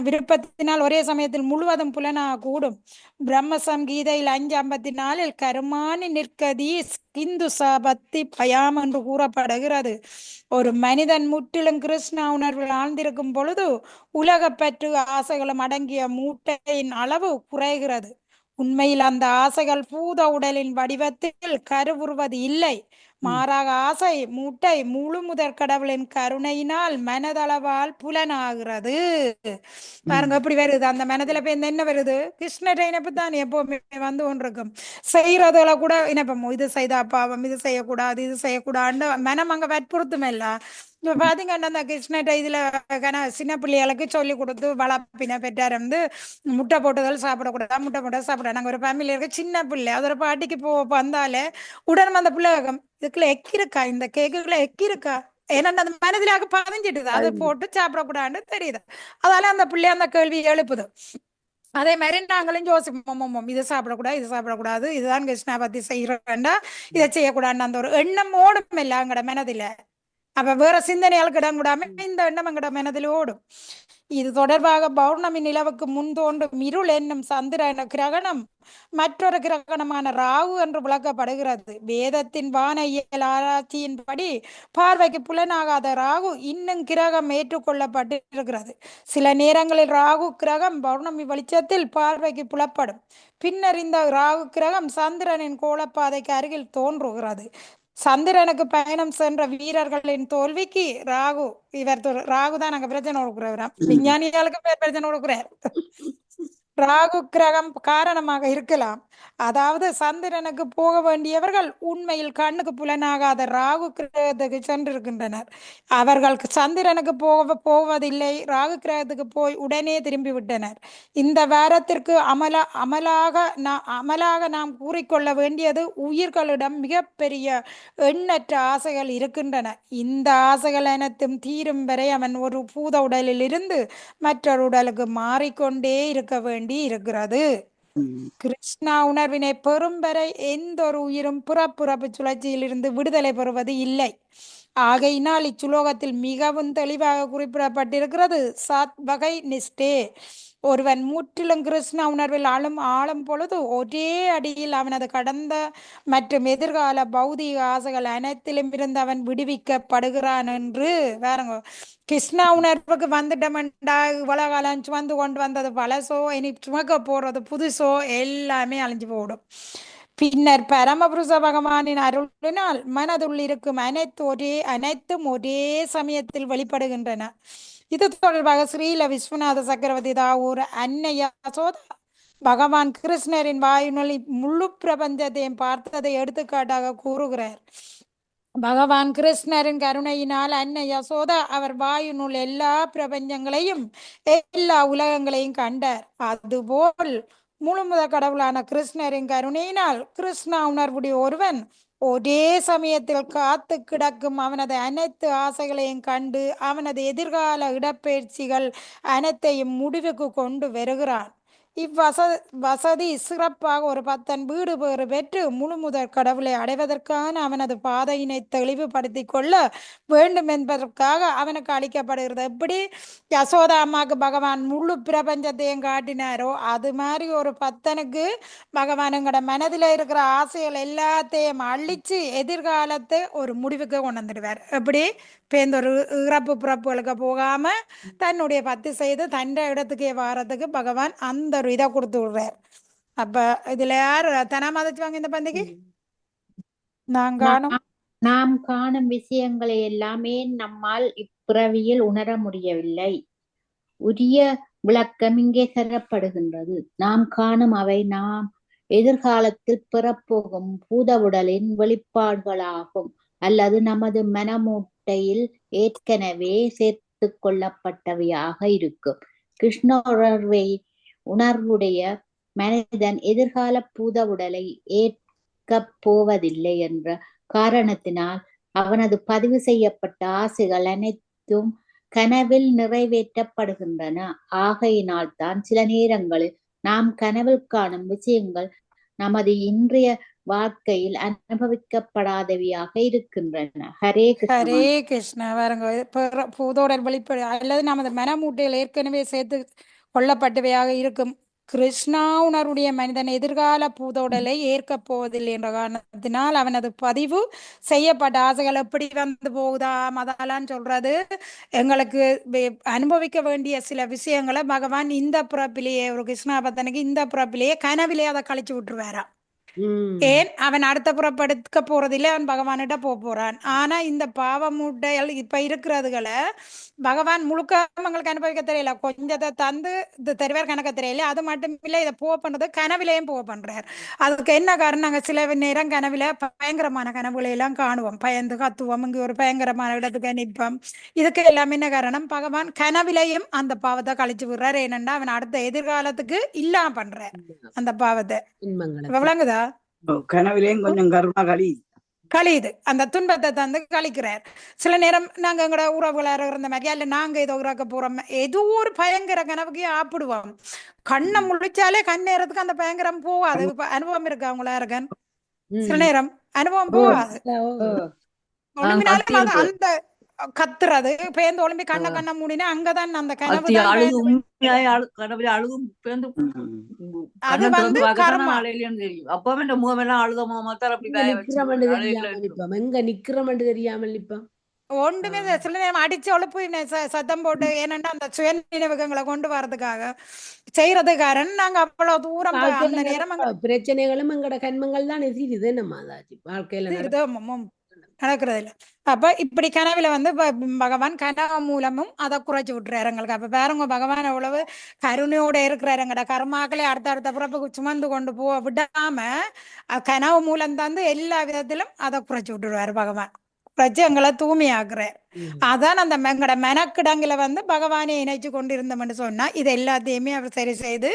விருப்பத்தினால் ஒரே சமயத்தில் முழுவதும் புலனாக கூடும். பிரம்ம சங்கீதையில் 5:54 கருமானி நிற்கதி இந்து சாபத்தி பயாம் என்று கூறப்படுகிறது. ஒரு மனிதன் முற்றிலும் கிருஷ்ண உணர்வில் ஆழ்ந்திருக்கும் பொழுது உலகப்பற்று ஆசைகளும் அடங்கிய மூட்டையின் அளவு குறைகிறது. உண்மையில் அந்த ஆசைகள் பூத உடலின் வடிவத்தில் கருவுறுவது இல்லை. மாறாக ஆசை மூட்டை முழு முதற் கடவுளின் கருணையினால் மனதளவால் புலனாகிறது. பாருங்க எப்படி வருது. அந்த மனதில போய் என்ன வருது? கிருஷ்ணரை இணைப்பு தான் எப்பவுமே வந்து கொண்டிருக்கும். செய்யறதுல கூட இணைப்போம். இது செய்தா பாவம், இது செய்யக்கூடாது, இது செய்யக்கூடாதுன்னு மனம் அங்க வற்புறுத்தும் இல்ல. இப்ப பாத்தீங்கன்னா அந்த கிருஷ்ணட்ட இதுல சின்ன பிள்ளைகளுக்கு சொல்லி கொடுத்து வளர்ப்பின பெற்றார் முட்டை போட்டுதல் சாப்பிடக்கூடாது, முட்டை போட்டா சாப்பிட. நாங்க ஒரு ஃபேமிலி இருக்க சின்ன பிள்ளை அது ஒரு பாட்டிக்கு வந்தாலே உடனே அந்த பிள்ளை இதுக்குள்ள எக்கிருக்கா, இந்த கேக்குக்குள்ள எக்கிருக்கா, ஏன்னா அந்த மனதிலாக பதிஞ்சிட்டுது, அதை போட்டு சாப்பிடக்கூடாதுன்னு தெரியுது. அதால அந்த பிள்ளை அந்த கேள்வி எழுப்புது. அதே மாதிரி நாங்களும் யோசிப்போம், இதை சாப்பிடக்கூடாது, இது சாப்பிடக்கூடாது, இதுதான் கிருஷ்ணா பத்தி செய்யறா, இதை செய்யக்கூடாதுன்னு அந்த ஒரு எண்ணம் ஓடும் இல்லை அங்கட மனதில. அப்ப வேற சிந்தனையால் கிடங்கூடாம இந்த எண்ணம் எங்கட மனதில் ஓடும். இது தொடர்பாக பௌர்ணமி நிலவுக்கு முன் தோன்றும் இருள் என்னும் சந்திரன கிரகணம் மற்றொரு கிரகணமான ராகு என்று விளக்கப்படுகிறது. வேதத்தின் வானியல் ஆராய்ச்சியின்படி பார்வைக்கு புலனாகாத ராகு இன்னும் கிரகம் ஏற்றுக்கொள்ளப்பட்டிருக்கிறது. சில நேரங்களில் ராகு கிரகம் பௌர்ணமி வெளிச்சத்தில் பார்வைக்கு புலப்படும். பின்னர் இந்த ராகு கிரகம் சந்திரனின் கோளப்பாதைக்கு அருகில் தோன்றுகிறது. சந்திரனுக்கு பயணம் சென்ற வீரர்களின் தோல்விக்கு ராகு தான் நாங்க பிரச்சனை கொடுக்குறவராம். விஞ்ஞானிகளுக்கு பேர் பிரச்சனை கொடுக்குறார். ராகு கிரகம் காரணமாக இருக்கலாம். அதாவது சந்திரனுக்கு போக வேண்டியவர்கள் உண்மையில் கண்ணுக்கு புலனாகாத ராகு கிரகத்துக்கு சென்றிருக்கின்றனர். அவர்கள் சந்திரனுக்கு போவதில்லை, ராகு கிரகத்துக்கு போய் உடனே திரும்பி விட்டனர். இந்த வாரத்திற்கு அமலாக நாம் கூறிக்கொள்ள வேண்டியது, உயிர்களிடம் மிகப்பெரிய எண்ணற்ற ஆசைகள் இருக்கின்றன. இந்த ஆசைகள் அனைத்தும் தீரும் வரை அவன் ஒரு பூத உடலில் இருந்து மற்றொரு உடலுக்கு மாறிக்கொண்டே இருக்க வேண்டி இருக்கிறது. கிருஷ்ணா உணர்வினை பெறும் வரை எந்த ஒரு உயிரும் புறப்புறப்பு சுழற்சியில் இருந்து விடுதலை பெறுவது இல்லை. ஆகையினால் இச்சுலோகத்தில் மிகவும் தெளிவாக குறிப்பிடப்பட்டிருக்கிறது சாத் வகை நிஷ்டே. ஒருவன் முற்றிலும் கிருஷ்ண உணர்வில் ஆளும் பொழுது ஒரே அடியில் அவனது கடந்த மற்றும் எதிர்கால பௌதிக ஆசைகள் அனைத்திலும் இருந்து அவன் விடுவிக்கப்படுகிறான் என்று வேறங்க. கிருஷ்ணா உணர்வுக்கு வந்துட்டோம்டா, இவ்வளவு காலம் சுமந்து கொண்டு வந்தது பழசோ, இனி சுமக்க போறது புதுசோ எல்லாமே அழிஞ்சு போடும். பின்னர் பரமபுருஷ பகவானின் அருளினால் மனதுள் இருக்கும் அனைத்தும் ஒரே சமயத்தில் வெளிப்படுகின்றன. இது தொடர்பாக ஸ்ரீல விஸ்வநாத சக்கரவர்த்தி தாவூர் அன்னை யசோதா பகவான் கிருஷ்ணரின் வாயுநொலி முழு பிரபஞ்சத்தையும் பார்த்ததை எடுத்துக்காட்டாக கூறுகிறார். பகவான் கிருஷ்ணரின் கருணையினால் அன்னை யசோதா அவர் வாயுனுள் எல்லா பிரபஞ்சங்களையும் எல்லா உலகங்களையும் கண்டார். அதுபோல் முழுமுத கடவுளான கிருஷ்ணரின் கருணையினால் கிருஷ்ணா உணர்வுடைய ஒருவன் ஒரே சமயத்தில் காத்து கிடக்கும் அவனது அனைத்து ஆசைகளையும் கண்டு அவனது எதிர்கால இடப்பெயர்ச்சிகள் அனைத்தையும் முடிவுக்கு கொண்டு வருகிறான். வசதி சிறப்பாக ஒரு பக்தன் வீடு பேறு பெற்று முழுமுதற் கடவுளை அடைவதற்கான அவனது பாதையினை தெளிவுபடுத்தி கொள்ள வேண்டும் என்பதற்காக அவனுக்கு அளிக்கப்படுகிறது. எப்படி யசோதா அம்மாவுக்கு பகவான் முழு பிரபஞ்சத்தையும் காட்டினாரோ அது மாதிரி ஒரு பக்தனுக்கு பகவானுங்கட மனதில் இருக்கிற ஆசைகள் எல்லாத்தையும் அழிச்சு எதிர்காலத்தை ஒரு முடிவுக்கு கொண்டு வந்துடுவார். எப்படி பேருந்து ஒரு இறப்பு பிறப்புகளுக்கு போகாம தன்னுடைய பத்து செய்து தன் இடத்துக்கே வாரத்துக்கு பகவான் அந்த ஒரு இதை கொடுத்து விடுறார். அப்ப இதுல யாரு தனா மதிச்சுவாங்க இந்த பந்திக்கு? நாம் காணும் விஷயங்களை எல்லாமே நம்மால் இப்பிறவியில் உணர முடியவில்லை. உரிய விளக்கம் இங்கே தரப்படுகின்றது. நாம் காணும் அவை நாம் எதிர்காலத்தில் பெறப்போகும் பூத உடலின் வெளிப்பாடுகளாகும், அல்லது நமது மனமூட்டையில் ஏற்கனவே சேர்த்து கொள்ளப்பட்டவையாக இருக்கும். கிருஷ்ண உணர்வுடைய மனிதன் எதிர்கால பூத உடலை ஏற்கப் போவதில்லை என்ற காரணத்தினால் அவனது பதிவு செய்யப்பட்ட ஆசைகள் அனைத்தும் கனவில் நிறைவேற்றப்படுகின்றன. ஆகையினால் தான் சில நேரங்களில் நாம் கனவில் காணும் விஷயங்கள் நமது இன்றைய வாழ்க்கையில் அனுபவிக்கப்படாதவையாக இருக்கின்றன. ஹரே கிருஷ்ணா. வரங்க பூதோடல் வெளிப்படு அல்லது நமது மனமூட்டையில் ஏற்கனவே சேர்த்து கொள்ளப்பட்டவையாக இருக்கும். கிருஷ்ணா உணர்வுடைய மனிதன் எதிர்கால பூதோடலை ஏற்கப் போவதில்லை என்ற காரணத்தினால் அவனது பதிவு செய்யப்பட்ட ஆசைகள் எப்படி வந்து போகுதா அதெல்லாம் சொல்றது. எங்களுக்கு அனுபவிக்க வேண்டிய சில விஷயங்களை பகவான் இந்த பிறப்பிலேயே ஒரு கிருஷ்ணா பக்தனுக்கு இந்த பிறப்பிலேயே கனவிலே அதை கழிச்சு விட்டுருவாராம். ஏன் அவன் அடுத்த புறப்படுத்த போறதில்லை, அவன் பகவானிட்ட போறான். ஆனா இந்த பாவ மூட்டைகள் இப்ப இருக்கிறதுகளை பகவான் முழுக்க அவங்களுக்கு அனுபவிக்க தெரியல, கொஞ்சத்தை தந்து இது தெரிவார் கணக்க தெரியல. அது மட்டும் இல்லை, இதை பண்றது கனவிலையும் பண்றார். அதுக்கு என்ன காரணம்? நாங்க சில நேரம் கனவில பயங்கரமான கனவுகளை எல்லாம் காணுவோம், பயந்து கத்துவோம், இங்க ஒரு பயங்கரமான இடத்துக்கு நிற்போம். இதுக்கு எல்லாமே என்ன காரணம்? பகவான் கனவிலையும் அந்த பாவத்தை கழிச்சு விடுறாரு. ஏனென்றா அவன் அடுத்த எதிர்காலத்துக்கு இல்லாம பண்றார் அந்த பாவத்தை. விளங்குதா? கனவிலையும் கொஞ்சம் கர்மா கழியுது, அந்த துன்பத்தை தந்து கழிக்கிறார். சில நேரம் நாங்க எங்களோட உறவுகளாக இருந்த மாதிரி அல்ல நாங்க ஏதோ உறக்க போறோம், ஏதோ ஒரு பயங்கர கனவுக்கு ஆப்பிடுவோம். கண்ணை முழிச்சாலே கண் நேரத்துக்கு அந்த பயங்கரம் போகாது. அனுபவம் இருக்கு அவங்களா இருக்கன்? சில நேரம் அனுபவம் போகாது. அந்த கத்துறது பேருந்து ஒளிம்பி கண்ண மூடினா அங்கதான் அந்த கனவு அழுகும். அது வந்து கர்மா. அப்பவே முகமெல்லாம் அழுதமா தெரியாமல் இப்ப ஒன்றுமே சில நேரம் அடிச்சு ஒழுப்பு சத்தம் போட்டு, ஏனண்டா அந்த சுய நினைவுகளை கொண்டு வர்றதுக்காக செய்யறதுக்காரன் நாங்க அவ்வளவு தூரம் அந்த நேரம் பிரச்சனைகளும் எங்கட கண்மங்கள் தான் எதிரிது நம்ம வாழ்க்கையில நடக்கிறது இல்லை. அப்ப இப்படி கனவுல வந்து பகவான் கனவு மூலமும் அதை குறைச்சு விட்டுறாரு எங்களுக்கு. அப்ப பாருங்க பகவான் எவ்வளவு கருணையோட இருக்கிறாரு. எங்கட கர்மாக்களை அடுத்த பிறப்புக்கு சுமந்து கொண்டு விடாம கனவு மூலம் தந்து எல்லா விதத்திலும் அதை குறைச்சு விட்டுருவாரு பகவான். குறைச்சு எங்களை தூய்மையாக்குறாரு. அதான் அந்த எங்கட மெனக்கிடங்களை வந்து பகவானை இணைச்சு கொண்டிருந்தோம்னு சொன்னா இது எல்லாத்தையுமே அவர் சரி செய்து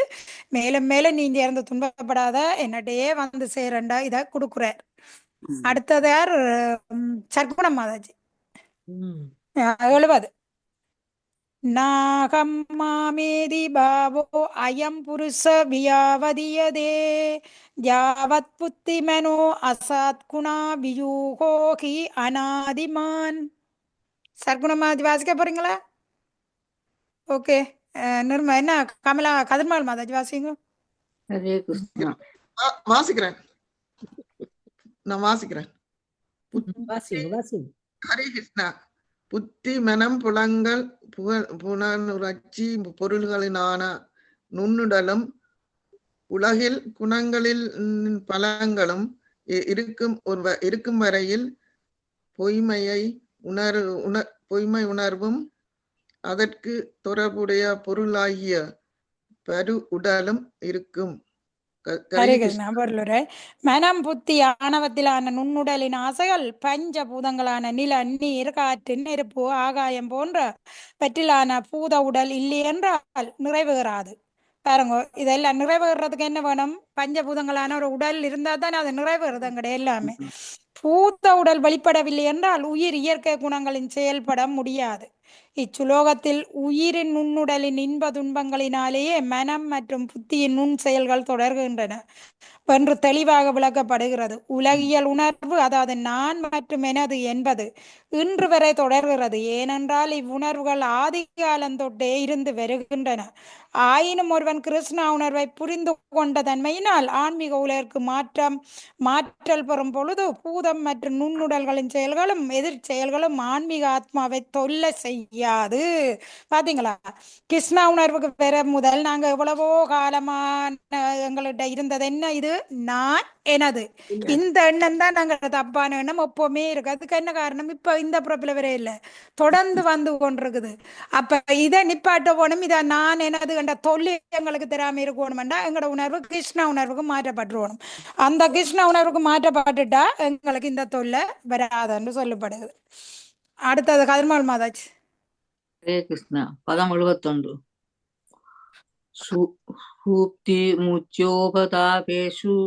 மேலும் மேலும் நீங்க இருந்து துன்பப்படாத என்னட்டையே வந்து சேரண்டா இதை கொடுக்குறார். அடுத்தது யார்? சர்க்குணம் மாதாஜி 70. நாகம் மாமேதி பாவோ அயம் புருஷ வியாவதியதே யாவத் புத்தி மனோ அசாத் குணா வியூகோகி அநாதிமான். சர்க்குணமாதி வாசிக்க போறீங்களா? ஓகே. நிர்மா என்ன கமலா கதிர்மாள் மாதாஜி வாசிங்க. ஹரே கிருஷ்ணா. வாசிக்கிறேன், நான் வாசிக்கிறேன். ஹரே கிருஷ்ணா. புத்தி மனம் புலங்கள் புலனுணர்ச்சி பொருள்களினான நுண்ணுடலும் உலகில் குணங்களில் பலங்களும் இருக்கும் வரையில் பொய்மை உணர்வும் அதற்கு தொடர்புடைய பொருளாகிய பரு உடலும் இருக்கும். மனம் புத்தி ஆணவத்திலான நுண்ணுடலின் ஆசைகள் பஞ்ச பூதங்களான நில நீர் காற்று நெருப்பு ஆகாயம் போன்ற பற்றிலான பூத உடல் இல்லை என்றால் நிறைவேறாது. பாருங்க, இதெல்லாம் நிறைவேறதுக்கு என்ன வேணும்? பஞ்சபூதங்களான ஒரு உடல் இருந்தா தானே அது நிறைவேறது. அங்கட எல்லாமே பூத உடல் வெளிப்படவில்லை என்றால் உயிர் இயற்கை குணங்களின் செயல்பட முடியாது. இச்சுலோகத்தில் உயிரின் நுண்ணுடலின் இன்ப துன்பங்களினாலேயே மனம் மற்றும் புத்தியின் நுண் செயல்கள் தொடர்கின்றன என்று தெளிவாக விளக்கப்படுகிறது. உலகியல் உணர்வு, அதாவது நான் மற்றும் எனது என்பது இன்று வரை தொடர்கிறது. ஏனென்றால் இவ்வுணர்வுகள் ஆதி காலந்தொட்டே இருந்து வருகின்றன. ஆயினும் ஒருவன் கிருஷ்ணா உணர்வை புரிந்து கொண்ட தன்மையினால் ஆன்மீக உலகிற்கு மாற்றல் பெறும் பொழுது பூதம் மற்றும் நுண்ணுடல்களின் செயல்களும் எதிர் செயல்களும் ஆன்மீக ஆத்மாவை தொல்லை செய்யாது. பாத்தீங்களா? கிருஷ்ணா உணர்வுக்கு பெற முதல் நாங்க எவ்வளவோ காலமா எங்கள்கிட்ட இருந்தது என்ன? இது நான் எனது இந்த எண்ணம் தான் நாங்க தப்பான எண்ணம் எப்பவுமே இருக்கு. அதுக்கு என்ன காரணம்? இப்ப இந்த பிறப்புல வர இல்லை, தொடர்ந்து வந்து கொண்டிருக்குது. அப்ப இதை நிப்பாட்ட போகணும். இதை நான் எனது என்ற தொல்லை எங்களுக்கு தெரியாம இருக்கணும்டா எங்களோட உணர்வு கிருஷ்ணா உணர்வுக்கு மாற்றப்பட்டுருவணும். அந்த கிருஷ்ணா உணர்வுக்கு மாற்றப்பட்டுட்டா எங்களுக்கு இந்த தொல்லை வராதுன்னு சொல்லப்படுது. அடுத்தது கதிர்மாள் மாதாஜ். ஹரே கிருஷ்ணா. பதம் 71. சூப்தி முச்சோபதாபேஷு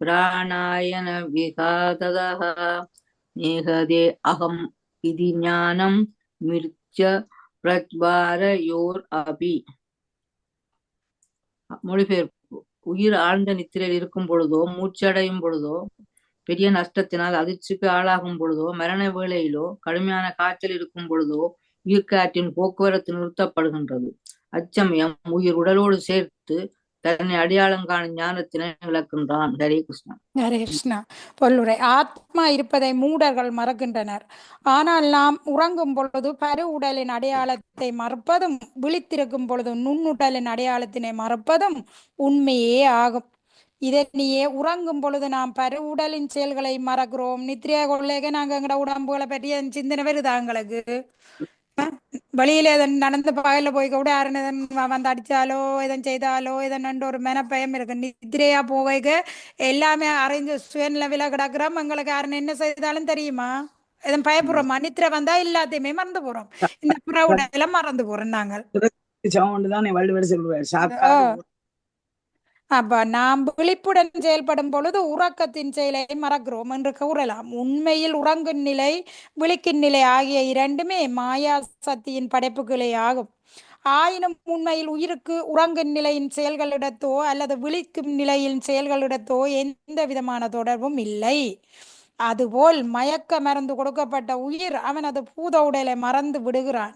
பிராணாயன விகாததஹ நேகதே அகம் இதி ஞானம் மிர்ச்ச பிரத்வாரயோர் அபி. மொழிபெயர்ப்பு. உயிர் ஆழ்ந்த நித்திரையில் இருக்கும் பொழுதோ, மூச்சடையும் பொழுதோ, பெரிய நஷ்டத்தினால் அதிர்ச்சிக்கு ஆளாகும் பொழுதோ, மரண வேளையிலோ, கடுமையான காய்ச்சல் இருக்கும் பொழுதோ உயிர்காற்றின் போக்குவரத்து நிறுத்தப்படுகின்றது. அச்சமயம் உயிர் உடலோடு சேர்த்து தன்னை அடையாளம் காணும் ஞானத்தினை விளக்கின்றான். ஹரே கிருஷ்ணா. ஹரே கிருஷ்ணா. பொல்லுரை. ஆத்மா இருப்பதை மூடர்கள் மறக்கின்றனர். ஆனால் நாம் உறங்கும் பொழுது பரு உடலின் அடையாளத்தை மறப்பதும் விழித்திருக்கும் பொழுது நுண்ணுடலின் அடையாளத்தினை மறப்பதும் உண்மையே ஆகும். இதனையே உறங்கும் பொழுது நாம் பரு உடலின் செயல்களை மறக்கிறோம். நித்திரையா கொள்ளைக நாங்க எங்கட உடம்புகளை பற்றி சிந்தனை வருதா எங்களுக்கு? வழியில நடந்து பகல போய் கூட யாருன்னு வந்து அடிச்சாலோ எதன் செய்தாலோ எதன் ஒரு மெனப்பயம் இருக்கு. நித்திரையா போக எல்லாமே அறிஞ்சு சுயநிலவில கிடக்குறோம். எங்களுக்கு யாருன்னு என்ன செய்தாலும் தெரியுமா? எதன் பயப்படுறோமா? நித்திரை வந்தா எல்லாத்தையுமே மறந்து போறோம். இந்த புற உடல மறந்து போறோம் நாங்கள். அப்ப நாம் விழிப்புடன் செயல்படும் பொழுது உறக்கத்தின் செயலை மறக்கிறோம் என்று கூறலாம். உண்மையில் உறங்கும் நிலை விழிக்கும் நிலை ஆகிய இரண்டுமே மாயா சக்தியின் படைப்புகளே ஆகும். ஆயினும் உண்மையில் உயிருக்கு உறங்கும் நிலையின் செயல்களிடத்தோ அல்லது விழிக்கும் நிலையின் செயல்களிடத்தோ எந்த விதமான தொடர்பும் இல்லை. அதுபோல் மயக்க மருந்து கொடுக்கப்பட்ட உயிர் அவனது பூத உடலை மறந்து விடுகிறான்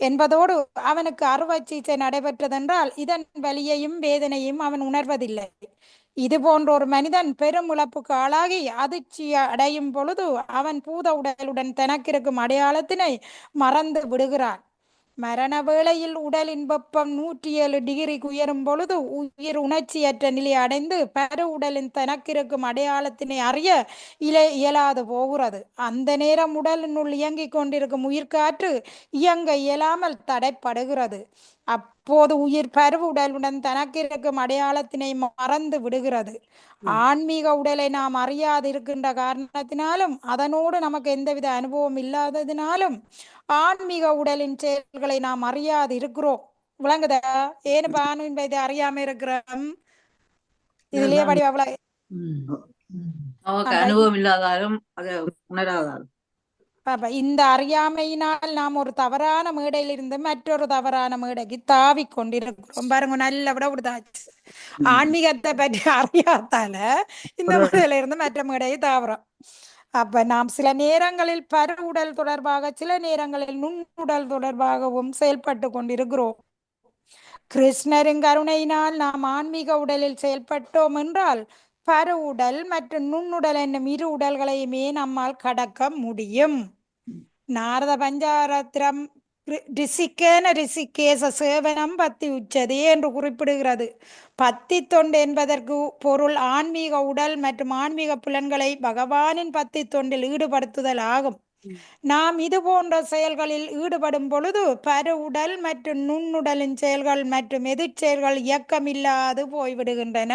என்பதோடு அவனுக்கு அறுவை சிகிச்சை நடைபெற்றதென்றால் இதன் வலியையும் வேதனையும் அவன் உணர்வதில்லை. இது போன்ற ஒரு மனிதன் பெரும் இழப்புக்கு ஆளாகி அதிர்ச்சி அடையும் பொழுது அவன் பூத உடலுடன் தனக்கிருக்கும் அடையாளத்தினை மறந்து விடுகிறான். மரண வேளையில் உடலின் வெப்பம் 107 டிகிரிக்கு உயரும் பொழுது உயிர் உணர்ச்சியற்ற நிலை அடைந்து பரு உடலின் தனக்கிருக்கும் அடையாளத்தினை அறிய இயலாது போகிறது. அந்த நேரம் உடலினுள் இயங்கிக் கொண்டிருக்கும் உயிர்காற்று இயங்க இயலாமல் தடைப்படுகிறது. அப்போது உயிர் பரு உடலுடன் தனக்கு இருக்கும் அடையாளத்தினை மறந்து விடுகிறது. ஆன்மீக உடலை நாம் அறியாது இருக்கின்ற காரணத்தினாலும் அதனோடு நமக்கு எந்தவித அனுபவம் இல்லாததினாலும் ஆன்மீக உடலின் செயல்களை நாம் அறியாது இருக்கிறோம். விளங்குதா? ஏன்னு ஆன்மீக இதை அறியாம இருக்கிறோம். இதுலயே அனுபவம் இல்லாதாலும் அதை உணராதாலும் பாப்பா இந்த அறியாமையினால் நாம் ஒரு தவறான மேடையிலிருந்து மற்றொரு தவறான மேடைக்கு தாவி கொண்டிருக்கிறோம் பாருங்க. நல்ல விட விடுதாச்சு. ஆன்மீகத்தை பற்றி அறியாதால இந்த மேடையில இருந்து மற்ற மேடையை தாவறோம். அப்ப நாம் சில நேரங்களில் பரு உடல் தொடர்பாக சில நேரங்களில் நுண்ணுடல் தொடர்பாகவும் செயல்பட்டு கொண்டிருக்கிறோம். கிருஷ்ணரின் கருணையினால் நாம் ஆன்மீக உடலில் செயல்பட்டோம் என்றால் பரு உடல் மற்றும் நுண்ணுடல் என்னும் இரு உடல்களையுமே நம்மால் கடக்க முடியும். நாரத பஞ்சாரத்திரம் ரிஷிகேச சேவனம் பத்தி உச்சதே என்று குறிப்பிடுகிறது. பத்தி தொண்டு என்பதற்கு பொருள் ஆன்மீக உடல் மற்றும் ஆன்மீக புலன்களை பகவானின் பத்தி தொண்டில் ஈடுபடுத்துதல் ஆகும். நாம் இது போன்ற செயல்களில் ஈடுபடும் பொழுது பரு உடல் மற்றும் நுண்ணுடலின் செயல்கள் மற்றும் எதிர்ச்செயல்கள் இயக்கமில்லாது போய்விடுகின்றன.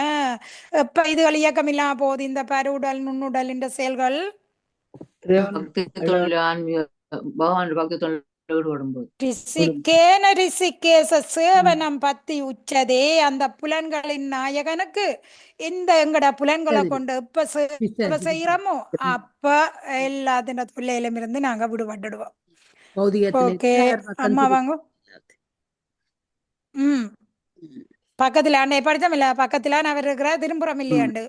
எப்ப இதுகள் இயக்கமில்லா போது இந்த பரு உடல் நுண்ணுடல் என்ற செயல்கள் பக்தி தொண்டில் ஆன்மீக பகவான் பக்தி தொண்டில் ஈடுபடும்போது ரிஷிகேச சேவனம் பத்தி உச்சதே. அந்த புலன்களின் நாயகனுக்கு இந்த எங்கட புலன்களை கொண்டு எப்ப சேவை செய்யறோமோ அப்ப எல்லாத்தின தொல்லையிலும் இருந்து நாங்க விடுபட்டுடுவோம். ஓகே அம்மா வாங்க. பக்கத்துல அண்டை படித்தோம் இல்ல, பக்கத்துல அவர் இருக்கிற திரும்புறம் இல்லையாண்டு.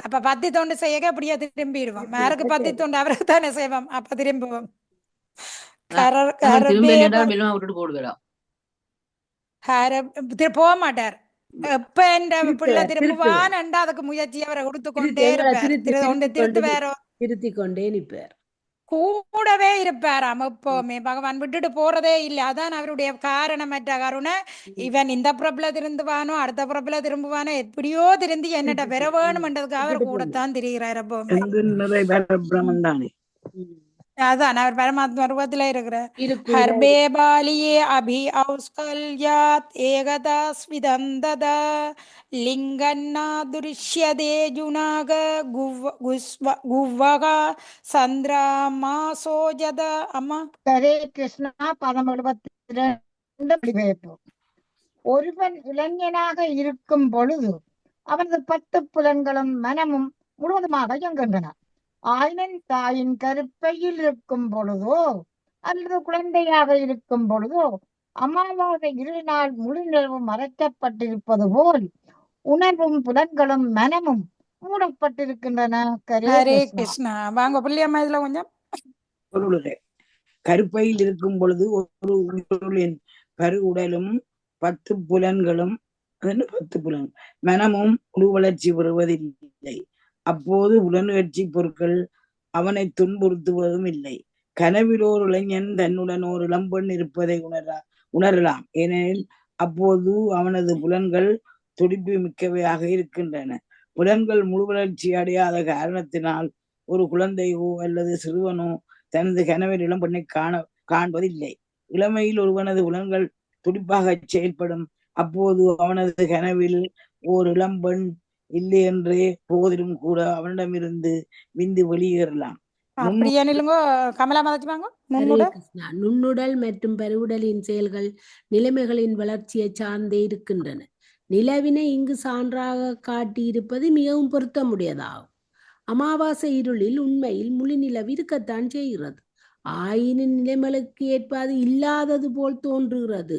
அப்ப பத்தி தொண்டு செய்ய அப்படியே திரும்பிடுவோம். யாருக்கு பத்தி தொண்டு அவருக்கு தானே செய்வோம். அப்ப திரும்புவோம். போக மாட்டார். எப்ப என்ற பிள்ளை திரும்புவான் அதுக்கு முயற்சி அவரை கொடுத்து கொண்டே இருப்பார். திருத்தி கொண்டே நிற்பார். கூடவே இருப்பாராம் எப்பவுமே. பகவான் விட்டுட்டு போறதே இல்லை. அதான் அவருடைய காரணமற்ற கருணை. இவன் இந்த புறப்புல திரும்புவானோ அடுத்த புறப்புல திரும்புவானோ எப்படியோ திருந்தி என்னட்ட பெற வேணும்ன்றதுக்கு அவர் கூடத்தான் திரிகிறார் எப்பவுமே. அதான் அவர் பரமாத்மா ரூபத்துல இருக்கிறார். ஹர்பே பாலியே அபி ஔஸ்கல்யாத் ஏகதா ஸ்விதந்தத லிங்கன்னா துரிஷ்யதே ஜுனாக குவ்வக சந்திரமாசோஜத. அம்மா ஹரே கிருஷ்ணா. 72 ஒருவன் இளைஞனாக இருக்கும் பொழுது அவனது 10 புலன்களும் மனமும் முழுவதுமாக இயங்குகின்றன. ஆயினும் தாயின் கருப்பையில் இருக்கும் பொழுதோ அல்லது குழந்தையாக இருக்கும் பொழுதோ அமாவாசை இருநாள் முழு நிலவு மறைக்கப்பட்டிருப்பது போல் உணர்வும் புலன்களும் மனமும் மூடப்பட்டிருக்கின்றன. ஹரே கிருஷ்ணா. வாங்க புள்ளியம்மா இதுல கொஞ்சம் கருப்பையில் இருக்கும் பொழுது ஒரு உயிரின் பரு உடலும் 10 புலன்களும் 10 புலன் மனமும் முழு வளர்ச்சி பெறுவதில்லை. அப்போது உடனுணர்ச்சி பொருட்கள் அவனை துன்புறுத்துவதும் இல்லை. கனவில் ஓர் இளைஞன் தன்னுடன் ஒரு இளம்பெண் இருப்பதை உணரலாம். ஏனெனில் அப்போது அவனது புலன்கள் துடிப்பு மிக்கவையாக இருக்கின்றன. புலன்கள் முழு வளர்ச்சி அடையாத காரணத்தினால் ஒரு குழந்தையோ அல்லது சிறுவனோ தனது கனவில் இளம்பெண்ணை காண்பதில்லை. இளமையில் ஒருவனது புலன்கள் துடிப்பாக செயல்படும். அப்போது அவனது கனவில் ஓர் இளம்பெண் இல்லை என்றே போதிலும் கூட அவனிடமிருந்து விந்து வெளியேறலாம். நுண்ணுடல் மற்றும் பெருவுடலின் செயல்கள் நிலைமைகளின் வளர்ச்சியை சார்ந்தே இருக்கின்றன. நிலவினை இங்கு சான்றாக காட்டியிருப்பது மிகவும் பொருத்தமுடையதாகும். அமாவாசை இருளில் உண்மையில் முழு நிலவு இருக்கத்தான் செய்கிறது. ஆயினும் நிலைமைகளுக்கு ஏற்பது இல்லாதது போல் தோன்றுகிறது.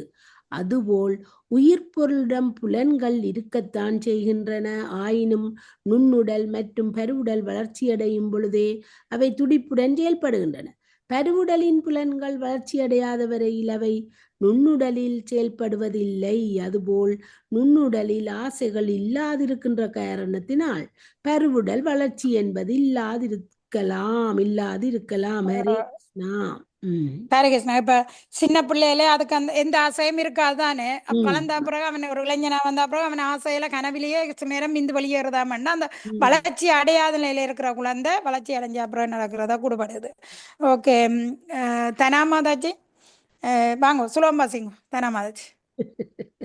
அதுபோல் உயிர் பொருளிடம் புலன்கள் இருக்கத்தான் செய்கின்றன. ஆயினும் நுண்ணுடல் மற்றும் பருவுடல் வளர்ச்சியடையும் பொழுதே அவை துடிப்புடன் செயல்படுகின்றன. பருவுடலின் புலன்கள் வளர்ச்சியடையாத வரையில் அவை நுண்ணுடலில் செயல்படுவதில்லை. அதுபோல் நுண்ணுடலில் ஆசைகள் இல்லாதிருக்கின்ற காரணத்தினால் பருவுடல் வளர்ச்சி என்பது இல்லாதிருக்கலாம். ஹரே கிருஷ்ணா. இப்ப சின்ன பிள்ளையில அதுக்கு அந்த எந்த ஆசையும் இருக்காதானே. வளர்ந்த பிறகு அவன் ஒரு இளைஞனா வந்த பிறகு அவன் ஆசையில கனவிலேயே நேரம் மிந்து வெளியேறதாமன்னா அந்த வளர்ச்சி அடையாத நிலையில இருக்கிற குழந்தை வளர்ச்சி அடைஞ்ச அப்புறம் நடக்கிறதா கூடப்படுது. ஓகே தனாமாதாச்சி வாங்க சுலபமா சிங் தனாமாதாச்சி.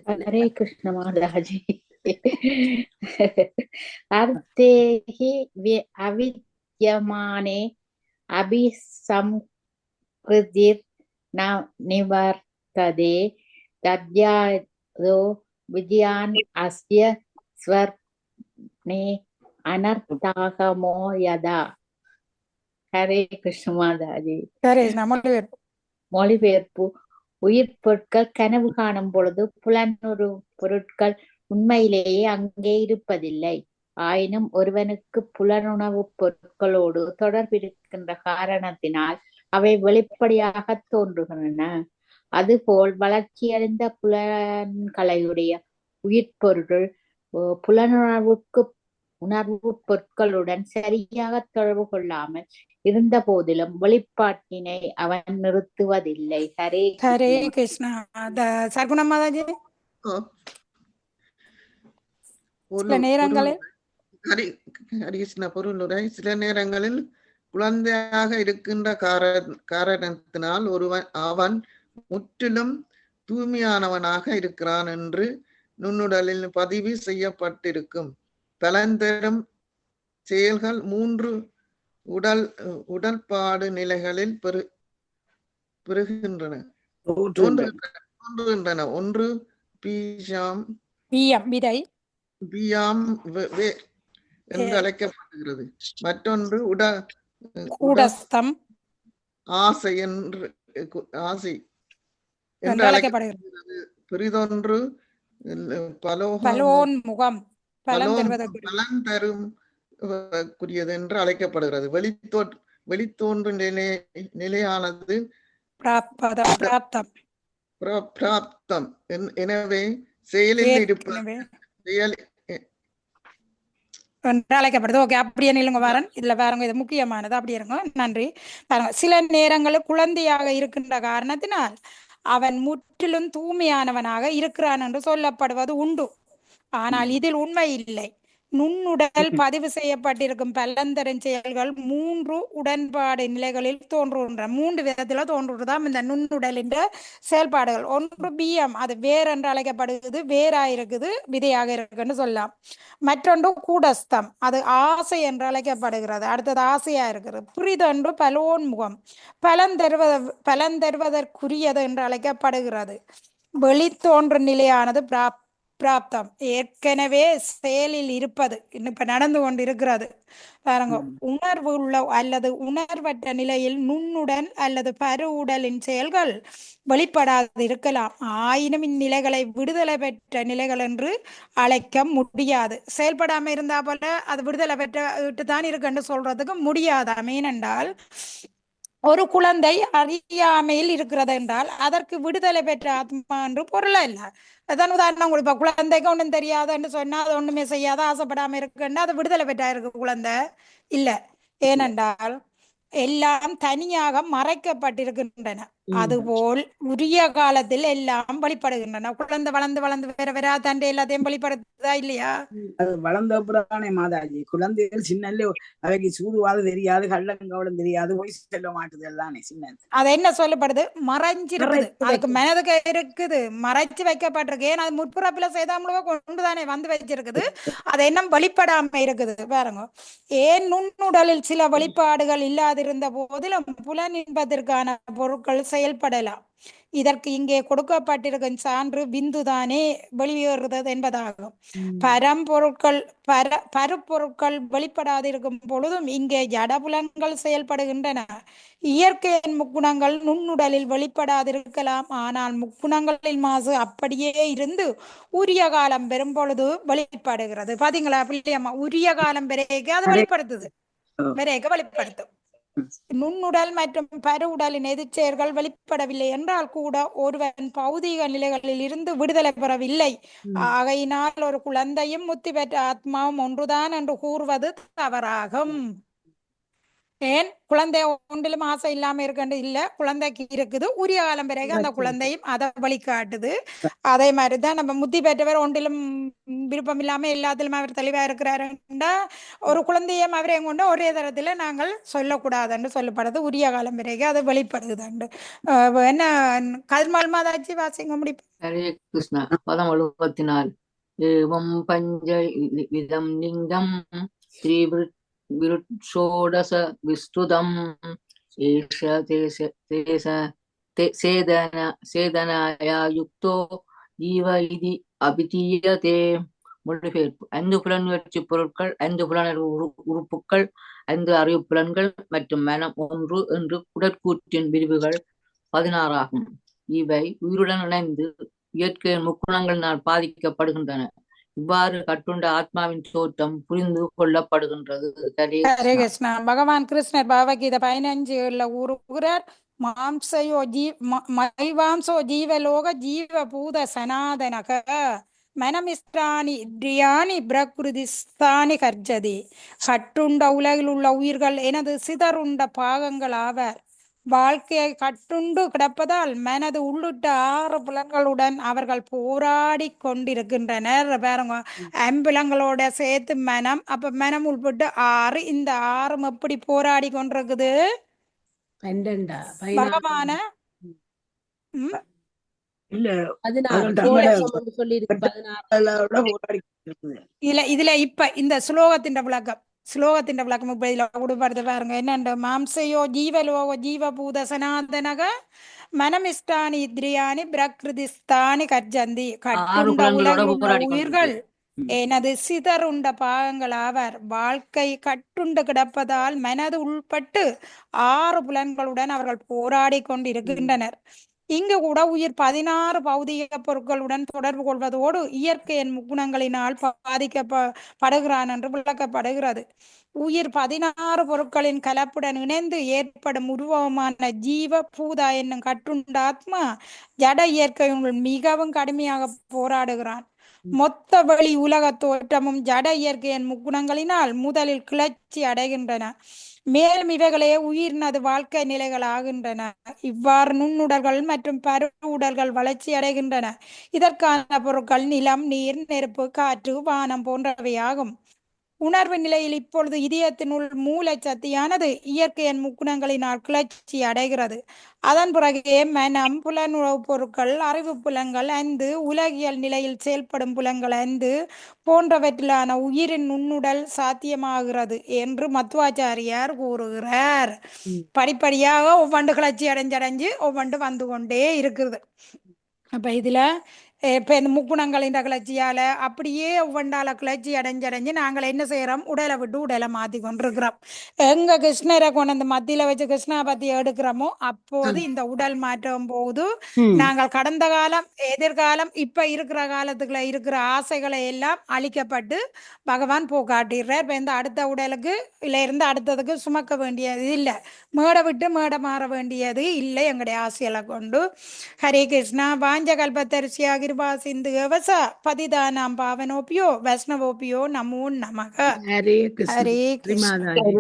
ஹரே கிருஷ்ண மாதாஜி. அர்த்தேஹி அவித்யமானே அபிசம் கிருதிர் நிவர்த்ததே தத்யாதோ விஜயான் அஸ்ய ஸ்வர்ணே அனர்த்தாகமோ யதா. ஹரே கிருஷ்ண மாதாஜி. சரி நம்மளுடைய மொழிபெயர்ப்பு. உயிர் பொருட்கள் கனவு காணும் பொழுது புலனுறு பொருட்கள் உண்மையிலேயே அங்கே இருப்பதில்லை. ஆயினும் ஒருவனுக்கு புலனுணர்வு பொருட்களோடு தொடர்பிருக்கின்ற காரணத்தினால் அவை வெளிப்படையாக தோன்றுகின்றன. அதுபோல் வளர்ச்சியடைந்த புலன்களையுடைய உயிர்ப்பொருள் உணர்வு பொருட்களுடன் சரியாக தொடர்பு கொள்ளாமல் இருந்த போதிலும் வெளிப்பாட்டினை அவன் நிறுத்துவதில்லை. ஹரே ஹரே கிருஷ்ணா. கிருஷ்ணா. சர்க்குண மாதாஜி ஆ. சில நேரங்களில் ஹரி ஹரிகிருஷ்ண பொருளுரை. சில நேரங்களில் குழந்தையாக இருக்கின்ற காரணத்தினால் அவன் முற்றிலும் தூய்மையானவனாக இருக்கிறான் என்று நுண்ணுடலில் பதிவு செய்யப்பட்டிருக்கும். பலந்தரும் செயல்கள் 3 உடல்பாடு நிலைகளில் பெறுகின்றன. தோன்றுகின்றன. ஒன்று பீஜாம் விதை பியாம் என்று அழைக்கப்படுகிறது. மற்றொன்று கூடஸ்தம் ஆசை என்று அழைக்கப்படுகிறது. பெரிதொன்று பலோன்முகம் பலன் தரும் குறியது என்று அழைக்கப்படுகிறது. வெளித்தோன்று நிலையானது பிராப்தம். எனவே செயலில் இருப்பது என்று அழைக்கப்படுது. ஓகே, அப்படியே நில்லுங்க வாரன். இதுல பாருங்க, இது முக்கியமானது. அப்படி இருங்க, நன்றி. பாருங்க, சில நேரங்களில் குழந்தையாக இருக்கின்ற காரணத்தினால் அவன் முற்றிலும் தூய்மையானவனாக இருக்கிறான் என்று சொல்லப்படுவது உண்டு. ஆனால் இதில் உண்மை இல்லை. நுண்ணுடல் பதிவு செய்யப்பட்டிருக்கும் பலந்தரும் செயல்கள் 3 உடன்பாடு நிலைகளில் தோன்றுகின்றன. 3 விதத்துல தோன்றுறதாம் இந்த நுண்ணுடலின் செயல்பாடுகள். ஒன்று பிஎம், அது வேர் என்று அழைக்கப்படுகிறது, வேறாயிருக்குது, விதையாக இருக்குன்னு சொல்லலாம். மற்றொன்று கூடஸ்தம், அது ஆசை என்று அழைக்கப்படுகிறது, அடுத்தது ஆசையா இருக்கிறது. புரிதொன்று பலோன்முகம், பலன் தருவதற்குரியது என்று அழைக்கப்படுகிறது. வெளித்தோன்று நிலையானது பிராப்தம், ஏற்கனவே செயலில் இருப்பது, இப்ப நடந்து கொண்டு இருக்கிறது. பாருங்க, உணர்வு உள்ள அல்லது உணர்வற்ற நிலையில் நுண்ணுடன் அல்லது பரு உடலின் செயல்கள் வெளிப்படாது இருக்கலாம். ஆயினும் இந்நிலைகளை விடுதலை பெற்ற நிலைகள் என்று அழைக்க முடியாது. செயல்படாம இருந்தா போல அது விடுதலை பெற்று தான் இருக்குன்னு சொல்றதுக்கு முடியாதாம். ஏனென்றால் ஒரு குழந்தை அறியாமையில் இருக்கிறது என்றால் அதற்கு விடுதலை பெற்ற ஆத்மா என்று பொருள் இல்லை. அதான் உதாரணம் கொடுப்பா. குழந்தைக்கு ஒன்றும் தெரியாதுன்னு சொன்னா அது ஒண்ணுமே செய்யாத ஆசைப்படாம இருக்குன்னா அது விடுதலை பெற்றா இருக்கு குழந்தை இல்லை. ஏனென்றால் எல்லாம் தனியாக மறைக்கப்பட்டிருக்கின்றன. அதுபோல் உரிய காலத்தில் எல்லாம் வெளிப்படுகின்றன. குழந்தை வளர்ந்து வர தண்டை எல்லாத்தையும் வெளிப்படுத்துதா இல்லையா? அது வளர்ந்த அப்புறம்தானே மாதாஜி. குழந்தைகள் சின்னல்ல அவைக்கு சூதுவாது தெரியாது, கள்ளங்கவளம் தெரியாது, போய் செல்ல மாட்டுது எல்லாமே சின்ன. அது என்ன சொல்லப்படுது? மறைஞ்சிருக்குது. அதுக்கு மனதுக்கு இருக்குது, மறைச்சு வைக்கப்பட்டிருக்கு. ஏன்னா அது முற்புறப்பில செய்தாமலோ கொண்டுதானே வந்து வச்சிருக்குது. அது என்ன வெளிப்படாம இருக்குது. பாருங்க, ஏன் நுண்ணுடலில் சில வெளிப்பாடுகள் இல்லாதிருந்த போதிலும் புலனின்பதற்கான பொருட்கள் செயல்படலாம். இதற்கு இங்கே கொடுக்கப்பட்டிருக்கும் சான்று விந்துதானே வெளியேறுறது என்பதாகும். பருப்பொருட்கள் வெளிப்படாதிருக்கும் பொழுதும் இங்கே ஜடபுலன்கள் செயல்படுகின்றன. இயற்கையின் முக்குணங்கள் நுண்ணுடலில் வெளிப்படாதிருக்கலாம். ஆனால் முக்குணங்களில் மாசு அப்படியே இருந்து உரிய காலம் பெறும் பொழுது வெளிப்படுகிறது. பாத்தீங்களா பிள்ளையம்மா? உரிய காலம் பெறேக்க அது வெளிப்படுத்துது, வெளிப்படுத்தும். நுண்ணுடல் மற்றும் பரு உடலின் எதிர்ச்செயல்கள் வெளிப்படவில்லை என்றால் கூட ஒருவன் பௌதீக நிலைகளில் இருந்து விடுதலை பெறவில்லை. ஆகையினால் ஒரு குழந்தையும் முத்தி பெற்ற ஆத்மாவும் ஒன்றுதான் என்று கூறுவது தவறாகும். ஏன் குழந்தை ஒன்றிலும் ஆசை இல்லாம இருக்கின்ற இல்ல, குழந்தைக்கு இருக்குது. உரிய காலம் பிறகு அந்த குழந்தையும் அதை வழிகாட்டுது. அதே மாதிரிதான் நம்ம முத்தி பெற்றவர் ஒன்றிலும் விருப்பம் இல்லாம எல்லாத்திலும் அவர் தெளிவா இருக்கிறாருன்னா ஒரு குழந்தையும் அவரையும் கொண்டு ஒரே தரத்துல நாங்கள் சொல்லக்கூடாதுன்னு சொல்லப்படுது. உரிய காலம் பிறகு அதை வெளிப்படுதுண்டு. என்ன கதிர்மால் மாதாச்சி வாசிங்க முடிப்பு. ஹரே கிருஷ்ணா. 14 ஏவம் பஞ்ச விதம் லிங்கம் விருட்சோடச விஸ்துதம் சேதனாயா யுக்தோ ஜீவ இதி அபிதீயதே. மொழிபெயர்ப்பு. 5 புலனுணர்ச்சி பொருட்கள், 5 புலனறிவு உறுப்புக்கள், 5 அறிவு புலன்கள் மற்றும் மனம் 1 என்று உடற்கூற்றின் பிரிவுகள் 16 ஆகும். இவை உயிருடன் இணைந்து இயற்கையின் முக்குணங்களினால் பாதிக்கப்படுகின்றன. இவ்வாறு கட்டுண்ட ஆத்மாவின் தோற்றம் புரிந்து கொள்ளப்படுகின்றது. ஹரே ஹரே கிருஷ்ணா. கிருஷ்ணா. பகவான் கிருஷ்ணர் பகவத்கீதை 15:7 கூறுகிறார், மைவாம்சோ ஜீவலோக ஜீவபூத சனாதனக மனமிஸ்டானி இந்திரியாணி பிரகிருதிஸ்தானி கர்ஜதி. கட்டுண்ட உலகில் உள்ள உயிர்கள் எனது சிதறுண்ட பாகங்கள் ஆவர். வாழ்க்கையை கட்டுண்டு கிடப்பதால் மனது உள்ளிட்ட 6 புலன்களுடன் அவர்கள் போராடி கொண்டிருக்கின்றனர். பாருங்க, அம்புலங்களோட சேர்த்து மனம், அப்ப மனம் உள்பட்டு 6. இந்த 6 எப்படி போராடி கொண்டிருக்குது? 12 பகவான இல்ல 16 அவர்கள் தங்களோட கோலகம் சொல்லியிருக்கு 16. போராடி கொண்டிருக்கிறது. இதுல இப்ப இந்த ஸ்லோகத்தின் விளக்கம் இப்ப இதுல கொடுப்படுது பாருங்க. என்னண்டு, மாம்சையோ ஜீவலோக ஜீவபூத சனாதனக மனமிஷ்டானி இந்திரியாணி பிரகிருதிஸ்தானி கர்ஜந்தி. 6 கட்டுண்ட புலன்களோட உலகில் உள்ள போராடி உயிர்கள் கொண்டிருக்கு. எனது சிதறுண்ட பாகங்கள் ஆவர். வாழ்க்கை கட்டுண்டு கிடப்பதால் மனது உள்பட்டு 6 புலன்களுடன் அவர்கள் போராடி கொண்டிருக்கின்றனர். இங்கு கூட உயிர் 16 பௌதிக பொருட்களுடன் தொடர்பு கொள்வதோடு இயற்கையின் முக்குணங்களினால் பாதிக்கப்படுகிறான் என்று விளக்கப்படுகிறது. உயிர் 16 பொருட்களின் கலப்புடன் இணைந்து ஏற்படும் உருவமான ஜீவ பூதா என்னும் கட்டுண்ட ஆத்மா ஜட இயற்கையுடன் மிகவும் கடுமையாக போராடுகிறான். மொத்த வெளி உலக தோற்றமும் ஜட இயற்கையின் முக்குணங்களினால் முதலில் கிளர்ச்சி அடைகின்றன. மேலும் இவைகளே உயிரினது வாழ்க்கை நிலைகள் ஆகின்றன. இவ்வாறு நுண்ணுடல்கள் மற்றும் பரு உடல்கள் வளர்ச்சி அடைகின்றன. இதற்கான பொருட்கள் நிலம், நீர், நெருப்பு, காற்று, வானம் போன்றவையாகும். உணர்வு நிலையில் இப்பொழுது இதயத்தினுள் மூளை சக்தியானது இயற்கையின் முக்குணங்களினால் கிளர்ச்சி அடைகிறது. அதன் பிறகே மனம், புலனுணர்வு பொருட்கள், அறிவு புலன்கள் 5, உலகியல் நிலையில் செயல்படும் புலன்கள் 5 போன்றவற்றிலான உயிரின் நுண்ணுடல் சாத்தியமாகிறது என்று மத்வாச்சாரியார் கூறுகிறார். படிப்படியாக ஒவ்வொன்று கிளர்ச்சி அடைஞ்சு ஒவ்வொன்று வந்து கொண்டே இருக்குது. அப்ப இதுல இப்ப இந்த முக்குணங்களின் கிளர்ச்சியால அப்படியே ஒவ்வொன்றால கிளர்ச்சி அடைஞ்சு நாங்கள் என்ன செய்யறோம்? உடலை விட்டு உடலை மாத்தி கொண்டிருக்கிறோம். எங்க கிருஷ்ணரை கொண்டு மத்தியில வச்சு கிருஷ்ணாபதி எடுக்கிறோமோ அப்போது இந்த உடல் மாற்றம் போது நாங்கள் கடந்த காலம், எதிர்காலம், இப்ப இருக்கிற காலத்துக்குள்ள இருக்கிற ஆசைகளை எல்லாம் அழிக்கப்பட்டு பகவான் போக்காட்டிடுறார். இப்ப இந்த அடுத்த உடலுக்கு இல்ல இருந்து அடுத்ததுக்கு சுமக்க வேண்டியது இல்லை, மேடை விட்டு மேடை மாற வேண்டியது இல்லை எங்களுடைய ஆசைகளை கொண்டு. ஹரே கிருஷ்ணா. வாஞ்ச கல்பத்தரிசியா கிருபா சிந்து கவச பதிதானாம் பாவனோபியோ வைஷ்ணவோபியோ நமோ நமக. ஹரே கிருஷ்ண. ஹரே ஹரி கிருஷ்ணா. மாதாஜி.